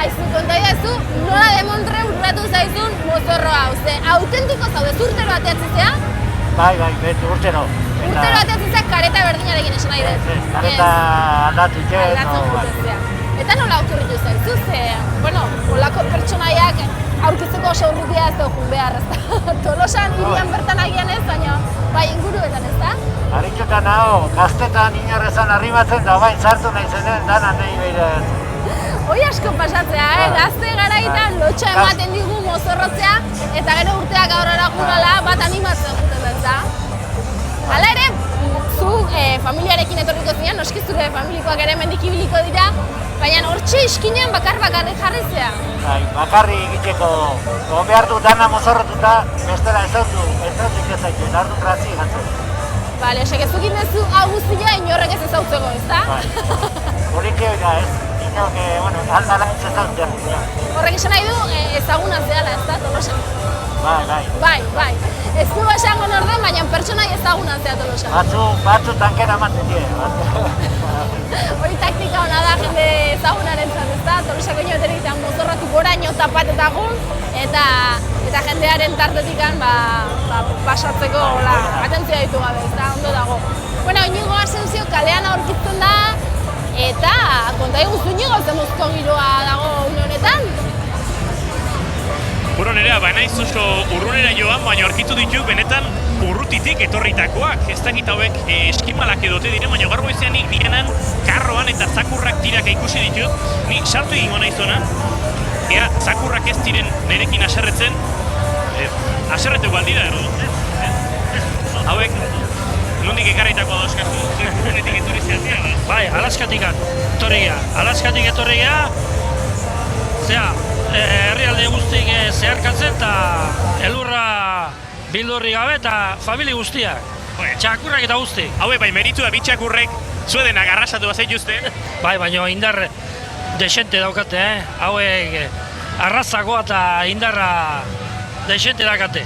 Aizu, konta idazu, nola demontre urratu zaizun mozorro hau, ze autentiko zaude, urtero ateatzea? Bai, beti, urtero. Urtero ateatzea kareta berdinarekin esan nahi dut. Kareta aldatzen jutezea. Eta nola okurritu zaizu, ze, olako pertsonaiak aurkitzeko oso urrutia ez dugun behar, ez da? Tolosan irian bertan agian ez, baina bai inguruetan ez da? Haritxutan hau, gaztetan inorrezan arrimatzen da, bain sartu nahi zenen, dana nahi behiratzen. Hoi asko pasatzea, gazte garaitan lotxa ematen digu mozorrotzea, eta gero urteak aurrera jurala bat animatzen juten ez da. Hala ere, zu familiarekin etorriko zian, noski zure familikoak ere mendik ibiliko dira, baina hortxe iskinean bakarrik jarrizea. Bakarri egiteko, behar du dana mozorrotuta, bestela ez dut ikizaitu, behar du grazi jatzen. Bale, osek ez dukin duzu hau guztia inorrek ez ezautzeko, ez da? Horik egoia ez. Aldala ez ezautzea. Horrek esan nahi du ezaguna zehala, ez da, Tolosan? Bai. Ez du esango norden, pertsonai ezagunan zea Tolosa. Batzu tankera ematen die. Hori taktika hona da jende ezagunaren ezta? Tolosako inauteritan mozorratu goraino tapatetagun, eta jendearen tartetikan pasatzeko atentzioa ditu gabe, ezta? Ondo dago. Bueno, Iñigo Asensio kalean aurkitzen da, eta konta iguzu Iñigo, zemuzko giroa dago une honetan. Bueno, nerea, naiz oso urrunera joan, baina aurkitu ditu benetan urrutitik etorritakoak. Ez dakit hauek eskimalak edote dire, baina gaur goizean nik dianan karroan eta zakurrak tiraka ikusi ditut. Ni sartu egingo naiz ona, ea zakurrak ez diren nerekin aserretzen, aserreteko aldira, erdo. Hauek, nondik ekarritako dauzkazu, zenetik etorri zehatzea? Bai, Alaskatik etorria, zea, herrialde guztik zeharkatzen eta elurra bildurri gabe eta famili guztiak. Txakurrak eta guzti. Haue, bai, meritu da bitxakurrek zuedenak arrasatu bazaituzte. Bai, baina indar desente daukate, hauek arrazakoa eta indarra desente daukate.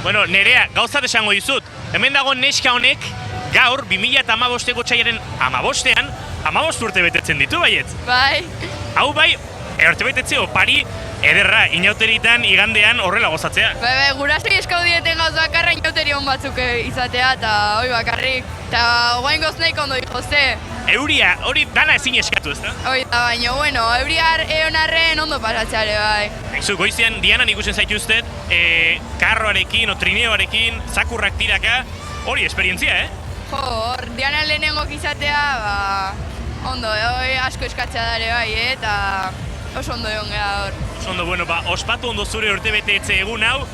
Bueno, nerea, gauzat esango dizut. Hemen dago neska honek gaur 2015ko txaiaren 15ean 15 urte betetzen ditu baiet. Bai. Hau bai, urte betetze opari ederra inauteritan igandean horrela gozatzea. Bai, gurasei eskau dieten gauz bakarra inauteri hon batzuk izatea eta hoi bakarrik. Eta guain goz nahiko ondo dihozte. Euria, hori dana ezin eskatu, ezta? Hoi da, baina, bueno, euria eonarren ondo pasatzeare, bai. Aizu, goizean Dianan ikusten zaituztet, karroarekin, trineoarekin, zakurrak tiraka, hori esperientzia, Jo, hor, Dianan lehenengo izatea, ondo, asko eskatzea dare bai, eta oso ondo egon gara hor. Oso ondo, bueno, ospatu ondo zure urtebetetze egun hau,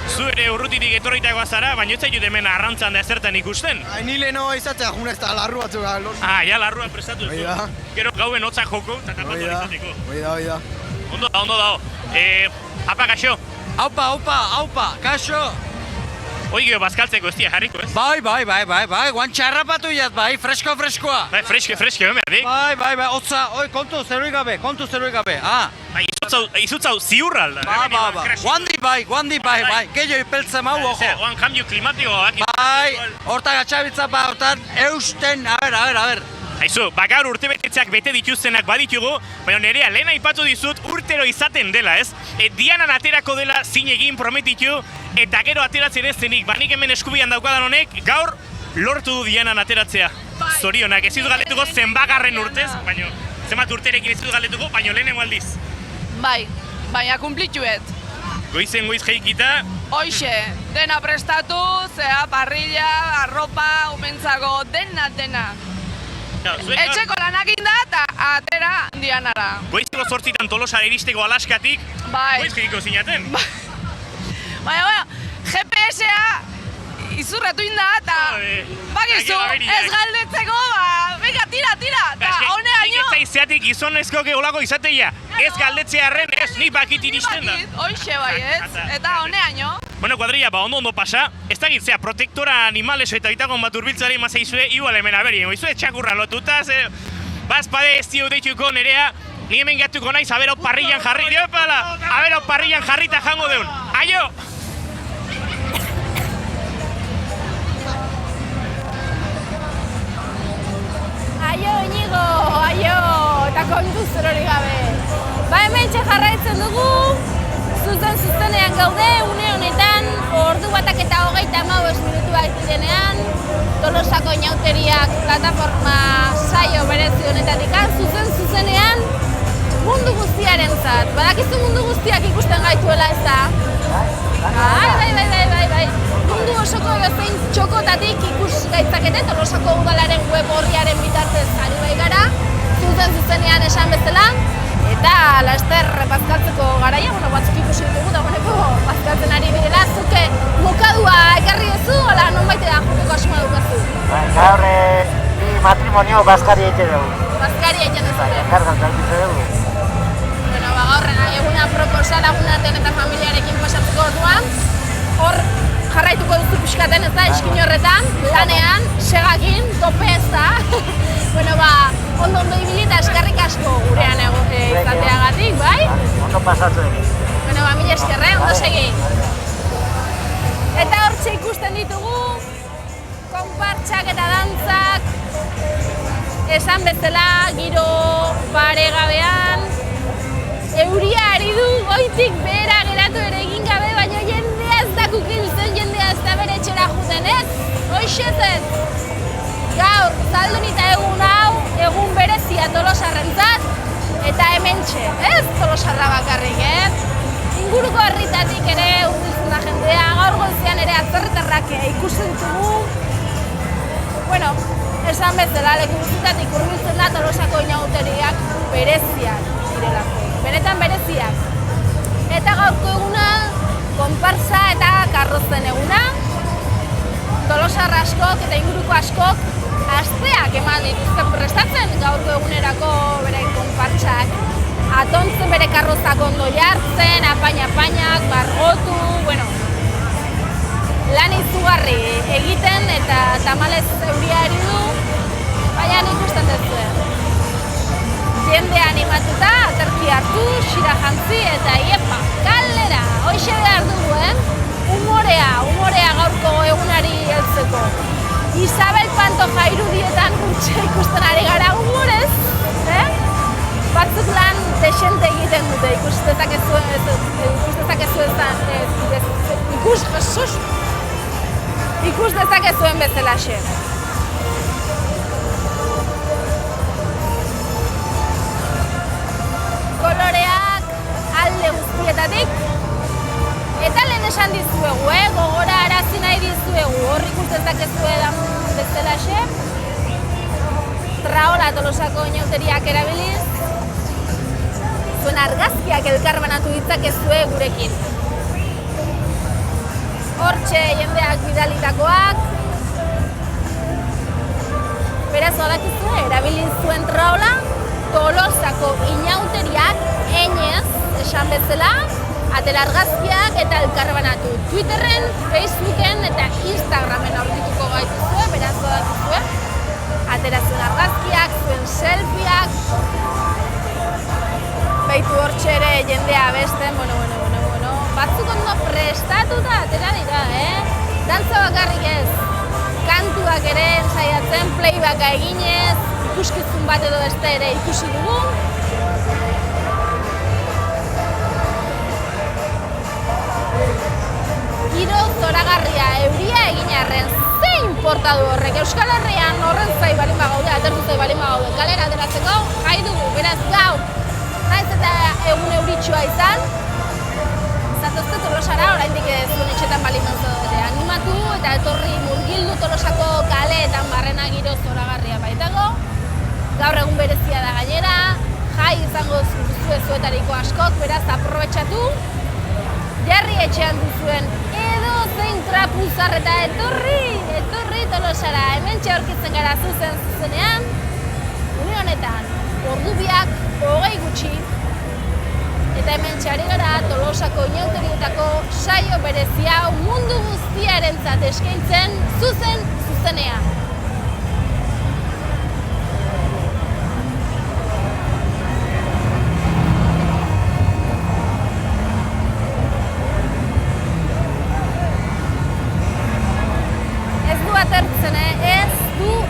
zu ere urrutitik etorritakoa zara, baina ez zaitut hemen arrantzan da ezertan ikusten. Ni leheno izatzea juna ez da larru batzuk lortu. Ja larrua prestatu zu. Gero gauen hotza joko eta tapatu izateko. Hoi da. Ondo dago. Apa, kaixo? Aupa, kaixo. Hoi geho bazkaltzeko ez dia jarriko, ez? Bai, guan txarrapatu jat, bai, freskoa. Bai, freske, emerdik. Bai, otza, kontu zeruik gabe, Izutzau ziurra alda. Guandi bai, gehiago ipeltzen mau, ojo. Oan kambio klimatikoa. Bai, horta gatxabitza, hortan eusten, a ber. Aizu, gaur urtebetetzeak bete dituztenak baditugu, baina nerea lehen aipatu dizut urtero izaten dela, ez? Dianan aterako dela zin egin prometitu, eta gero ateratzen ez zenik, banik hemen eskubian daukadan honek, gaur lortu du Dianan ateratzea. Zorionak, ez dut galetuko zenbagarren urtez, baina zenbat urterekin ez dut galetuko, baina lehenengo aldiz. Bai, baina kumplituet. Goizen goiz jaikita. Hoxe, dena prestatu, zea, parrilla, arropa, umentzako, dena. Etxeko lanak inda eta atera Dianara. Goizeko 8 Tolosara iristeko Alaskatik, goiz jaiko zinaten. Baina, GPS-a izurratu inda eta bakizu, ez galdetzeko, venga, tira, eta honeaino... Nik ez zaizeatik gizonezko geolako izateia, ez galdetzearen ez, nik bakit iristen da. Hoxe bai ez, eta honeaino... Bueno, kuadrilla, ondo pasa, ez da gitzea, protektora animaleso eta bitakon bat urbiltzari mazaizue, igual hemen aberi, izue txakurra lotuta, bazpade ez dio deituko nerea, ni hemen gatuko naiz, abero parrillan jarri, diopala, abero parrillan jarrita jango deun, aio! Aio, Iñigo, aio, eta kontuz hori gabe. Hemen jarraitzen dugu, zuzenean gaude, une honetan, ordu batak eta 35 minutuak direnean, Tolosako inauteriak plataforma saio berezi honetatik zuzenean, mundu guztiarentzat. Badakizu mundu guztiak ikusten gaituela ez da? Bai. Mundu osoko bezain txokotatik ikus gaitzakete, Tolosako udalaren web horriaren bitartez ari bai gara, zuzenean esan bezala, eta laster bazkaltzeko garaia, batzuk ikusi dugu dagoeneko bazkaltzen ari direla, zuke mokadua ekarri duzu, ala nonbait da jokeko asmoa dukazu? Gaur bi matrimonio bazkari egiten dugu. Bazkari egiten duzu? Kargan egiten dugu. Bueno, gaur eguna proposa lagunartean eta familiarekin pasatzeko orduan, hor jarraituko duzu pixkaten ez da, eskin horretan, lanean, segakin, tope ez da. Bueno, ondo ibili eta eskerrik asko gurean izateagatik, bai? Ondo pasatzen. Bueno, mila eskerre, ondo segi. Eta hortxe ikusten ditugu esan bezala giro paregabean, euria ari du goitik behera geratu ere egin gabe, baina jendea ez da kukiltzen, jendea ez da bere etxera juten, ez? Hoixetzen! Gaur, zaldun eta egun hau, egun berezia Tolosarrentzat, eta hementxe, ez Tolosarra bakarrik, Inguruko herritatik ere urbiltzen da jendea, gaur goizean ere atzerritarrak ikusten ditugu. Bueno, esan bezala, leku guztietatik urbiltzen da Tolosako inauteriak bereziak direlako, benetan bereziak. Eta gaurko eguna, konparsa eta karrozen eguna, Tolosarra askok eta inguruko askok asteak eman dituzten prestatzen gaurko egunerako bere konpartsak. Atontzen bere karrozak ondo jartzen, apaina-apainak, margotu, bueno, lan izugarri egiten eta tamalez euria ari du, baina ikusten duzuen. Jende animatuta, aterki hartu, xira jantzi eta iepa, kalera, hoxe behar dugu, Umorea gaurko egunari heltzeko. Isabel Pantoja irudietan gutxe ikusten ari gara humorez, batzuk lan desente egiten dute, ikus dezakezuen bezalaxe. Koloreak alde guztietatik, eta lehen esan dizuegu, gogora arazi nahi dizuegu, hor ikus dezakezuedan bezalaxe. Traola Tolosako inauteriak erabiliz, zuen argazkiak elkarbanatu ditzakezue gurekin. Hortxe jendeak bidalitakoak, beraz badakizue, erabiliz zuen traola, Tolosako inauteriak enez, esan bezala, atera argazkiak eta elkarbanatu. Twitterren, Facebooken eta Instagramen aurkituko gaituzue, beraz badakizue. Atera zuen argazkiak, zuen selfieak. Baitu hortxe ere jendea abesten, bueno. Batzuk ondo prestatuta atera dira, Dantza bakarrik ez. Kantuak ere ensaiatzen, playbacka eginez, ikuskizun bat edo beste ere ikusi dugu. Giro zoragarria, euria egin arren, ze inporta du horrek? Euskal Herrian horren zai balin bagaude, atertu zai balin bagaude, kalera ateratzeko, jai dugu, beraz gaur, naiz eta egun euritxua izan, zatozte Tolosara, oraindik zuen etxetan balin zaudete, animatu eta etorri murgildu Tolosako kaleetan barrena giro zoragarria baitago, gaur egun berezia da gainera, jai izango duzue zuetariko askok, beraz aprobetxatu, jarri etxean duzuen edo zein trapuzar eta etorri Tolosara, hementxe aurkitzen gara zuzenean, une honetan, ordubiak, 20 gutxi, eta hementxe ari gara Tolosako inauterietako saio berezia mundu guztiarentzat eskaintzen zuzenean.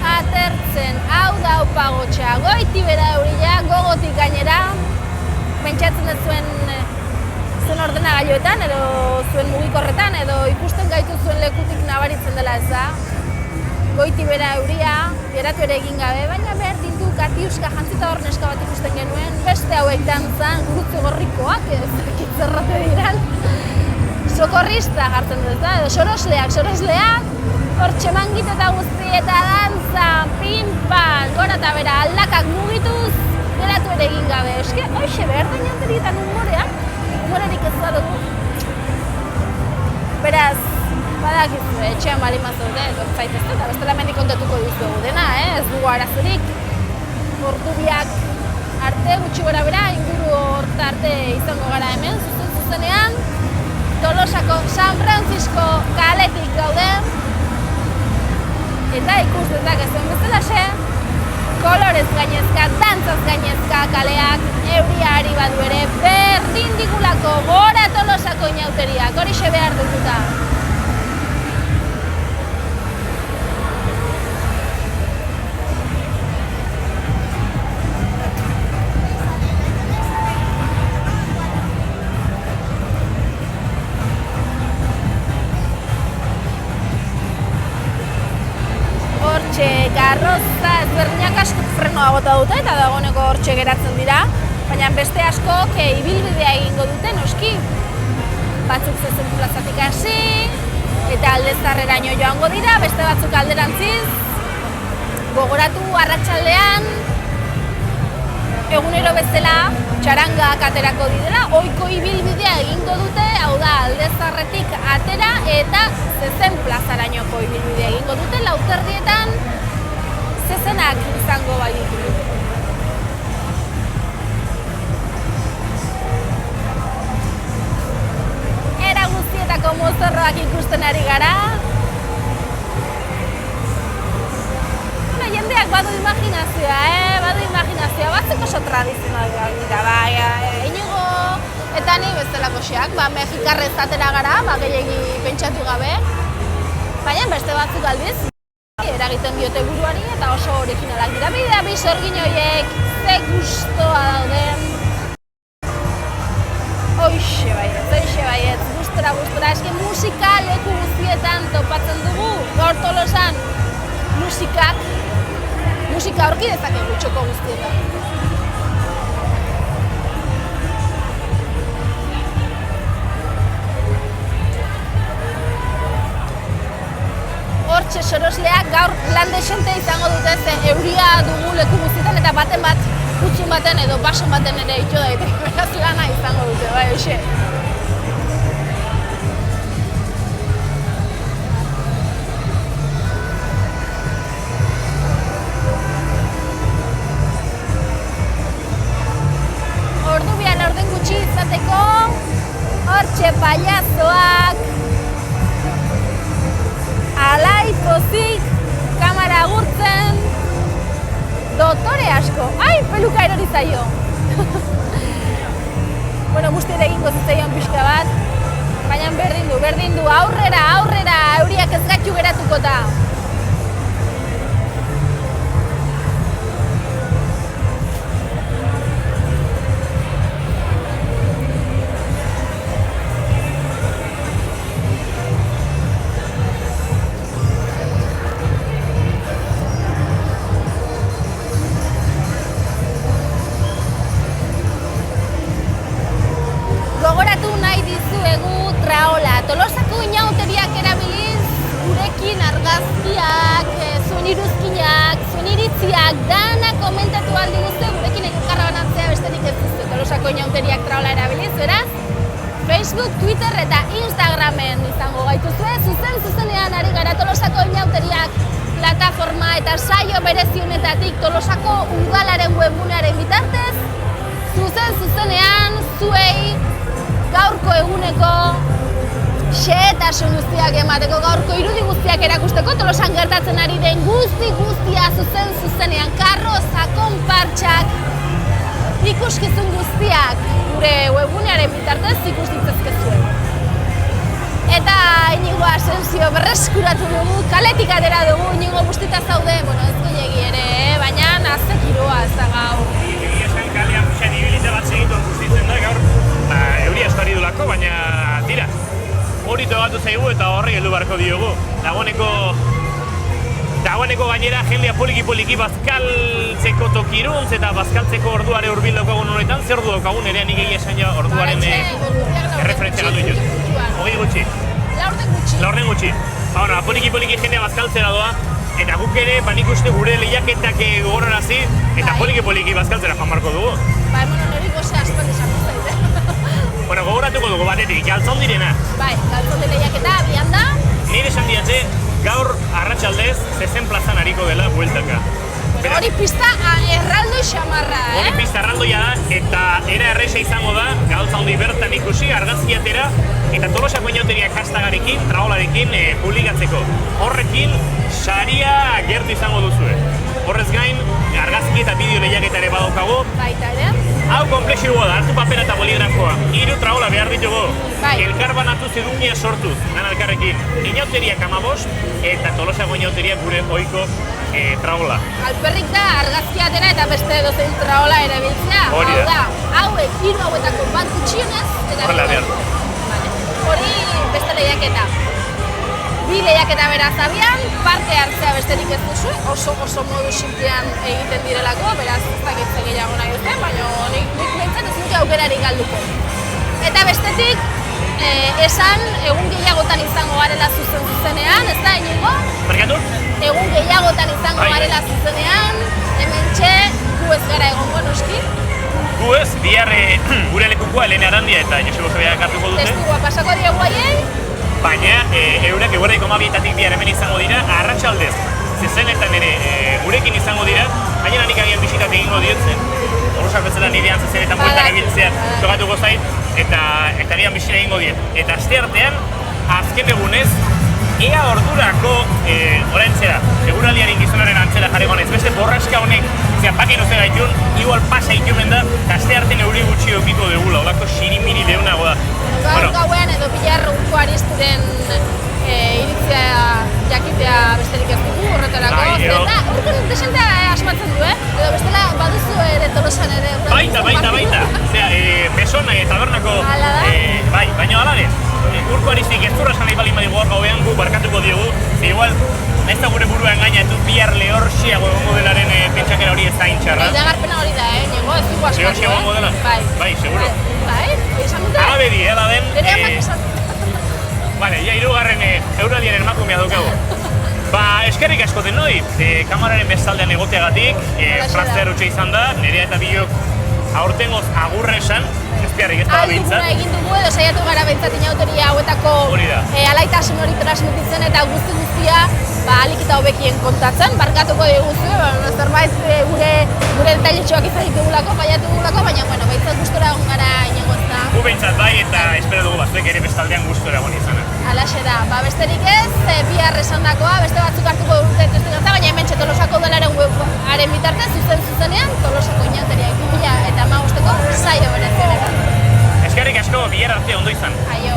Atertzen, hau da upagotxa, goiti bera eurila, gogotik gainera, pentsatzen ez zuen ordenagailuetan, edo zuen mugikorretan, edo ikusten gaitu zuen lekutik nabaritzen dela ez da. Goiti bera euria, geratu ere egin gabe, baina behar dintu katiuska jantzita hor neska bat ikusten genuen, beste hauek dantzan, gurutze gorrikoak, zerrate diran, sokorrista jartzen dut, edo sorosleak, hor txemangit eta guzti eta dantza, pinpan, gora eta bera, aldakak mugituz, geratu ere egin gabe. Eske, hoxe, behar da inauterietan humorerik ez badugu. Beraz, badakizu, etxean bali mazaude, zaitezte, eta bestela mendik kontatuko dizuegu dena, ez dugu arazorik. Ordubiak arte, gutxi gora bera, inguru horta arte izango gara hemen, zuzenean, Tolosako San Francisco kaletik gaude, eta ikus dezakezuen bezalaxe, kolorez gainezka, dantzaz gainezka kaleak, euria ari badu ere, berdin digulako gora Tolosako inauteriak, horixe behar duguta. hortxe garroza ezberdinak asko frenoa bota dute eta dagoeneko hortxe geratzen dira, baina beste askok ibilbidea egingo dute noski. Batzuk Zezen plazatik hasi eta Aldezarreraino joango dira, beste batzuk alderantziz. Gogoratu arratsaldean egunero bezala txarangak aterako direla, ohiko ibilbidea egingo dute, hau da Aldezarretik atera eta Zezen plazarainoko ibilbidea egingo dute, 4:00 Zezenak izango baitu. Era guztietako mozorroak ikusten ari gara. Jendeak badu imaginazioa, badu imaginazioa, batzuk oso tradizionalak dira, Inigo eta ni bezalakoxeak, mexikarrez atera gara, gehiegi pentsatu gabe, baina beste batzuk aldiz, eragiten diote buruari eta oso originalak dira. Bidea bi sorgin horiek, ze gustoa dauden. Hoixe baietz, gustora, eski musika leku guztietan topatzen dugu, gaur Tolosan musika aurki dezakegu txoko guztietan. Hortxe sorosleak gaur plan desente izango dute, ze euria dugu leku guztietan eta baten bat, kutzun baten edo bason baten ere itxo daiteke, beraz lana izango dute, bai, hoxe. Orden gutxi izateko, hortxe paiazoak, alai pozik, kamara agurtzen, dotore asko, ai, peluka erori zaio. Bueno, guztiet egingo zitzaion pixka bat, baina berdin du, aurrera, euriak ez gaitu geratuko da. Tolosako inauteriak erabiliz, gurekin argazkiak, zuen iruzkinak, zuen iritziak, dana komentatu aldi guzti, gurekin elkarra banatzea besterik ez duztu. Tolosako inauteriak traola erabiliz, beraz, Facebook, Twitter eta Instagramen izango gaituzue, zuzenean ari gara Tolosako inauteriak plataforma eta saio berezionetatik Tolosako udalaren webgunearen bitartez, zuzenean, zuei, gaurko eguneko xehetasun guztiak emateko, gaurko irudi guztiak erakusteko, Tolosan gertatzen ari den guztia zuzenean, karroza, konpartxak, ikuskizun guztiak gure webgunearen bitartez ikus ditzazkezuen. Eta Inigo Asensio berreskuratu dugu, kaletik atera dugu, Inigo guztita zaude, ez gehiagi ere, baina azek giroa ez da gaur. Egia esan kalean pixan ibilite bat segitu guztitzen da gaur, euria eskari dulako, baina tira. Hori togatu zaigu eta horri heldu beharko diogu. Dagoeneko gainera jendea poliki bazkaltzeko tokiruntz eta bazkaltzeko orduare hurbil daukagun honetan, zer ordu daukagun ere nik egia esan orduaren erreferentzia galdu ditut. Hogei gutxi. Laurden gutxi. Poliki jendea bazkaltzera doa, eta guk ere, nik uste gure lehiaketak gogorarazi, eta poliki bazkaltzera joan barko dugu. Nori gose aspaldi sartu zaite. Gogoratuko dugu batetik, galtzon direna. Galtzon lehiaketa abian da. Nire esan diatze, gaur arratsaldez Zezen plazan ariko dela bueltaka. Hori pista erraldoi xamarra, Hori pista erraldoia da, eta era erresa izango da, galtza handi bertan ikusi, argazkiatera, eta Tolosako inauteriak hashtagarekin, traolarekin publikatzeko. Horrekin, saria gertu izango duzue. Horrez gain, argazki eta bideo lehiaketa ere badaukagu. Baita ere. Hau komplexioa da, hartu papera eta boligrafoa. 3 traola behar ditugu. Elkar banatuz edukia sortuz, nan elkarrekin. Inauteriak 15, eta Tolosako inauteriak gure ohiko traola. Alperrik da argazkiatera eta beste dozein traola ere biltzea. Hori da. Hauek, 3 hauetako bat gutxionez. Horrela behar. Hori beste lehiaketa. bi lehiaketa beraz abian, parte hartzea besterik ez duzu, oso modu simplean egiten direlako, beraz ez dakitze gehiago nahi duten, baina nik behintzen ez dute aukerarik galduko. Eta bestetik, esan egun gehiagotan izango garela zuzenean, ez da, Iñigo? Barkatu? Egun gehiagotan izango garela zuzenean, hementxe gu ez gara egongo noski. Gu ez, bihar gure lekukoa Elene Arandia eta Joseba Osobeak hartuko dute. Testigua pasako diegu haiei. Baina eurek eguerdaiko 12 bihar hemen izango dira, arratsaldez. Zezenetan ere gurekin izango dira, baina nik agian bisitat egingo diotzen. Horrosak bezala nidean zezenetan bueltan ebiltzea tokatuko zait, eta agian bisita egingo diet. Eta aste artean, azken egunez, ea ordurako, orain zera, eguraldiaren gizonaren antzera jarriko naiz, beste borraska honek, pakin oze gaitun, igual pasa itumen da, eta aste arte neuri gutxi eukiko degula, olako sirimiri deunago da. Gaur gauean edo bilar urko aristuren iritzia jakitea besterik ez dugu horretarako. Zeta, urko desentea asmatzen du, edo bestela baduzu ere Tolosan ere. Baita. Zera, Besona tabernako, bai, baina alare, urko aristik ez zurra esan nahi bali madigu hor gauean gu barkatuko diogu, ze igual, ez da gure burua engainatu bihar lehorxiago egongo delaren pentsakera hori ez da intxarra. Iragarpena hori da, Niego, ez dugu askatu, lehorxia egongo dela? Bai, seguro. Bai, esan dute? Arabedi, da den. Bere amak esan dute. Vale, ja hirugarren euraldiaren emakumea daukagu. Eskerrik asko denoi, kamararen bestaldean egoteagatik, plazer utxe izan da, nerea eta biok aurtengoz agurre esan, ezpiarrik ez da behintzat. Alduguna egin dugu edo saiatu gara behintzat inauteria hauetako alaitasun hori transmititzen eta guztia ahalik eta hobekien kontatzen, barkatuko diguzu, zerbait gure detailetxoak izan ditugulako, faiatu dugulako, baina behintzat gustora egon gara Iñigo ez da. Gu behintzat bai eta espero dugu bazuek ere bestaldean gustora egon izana. Alaxe da, besterik ez, bihar esandakoa, beste batzuk hartuko dute testigantza, baina hementxe Tolosako udalaren webaren bitartez, zuzenean Tolosako inauteria 2015ko saio bereziarekin. Eskerrik asko, bihar arte ondo izan. Aio.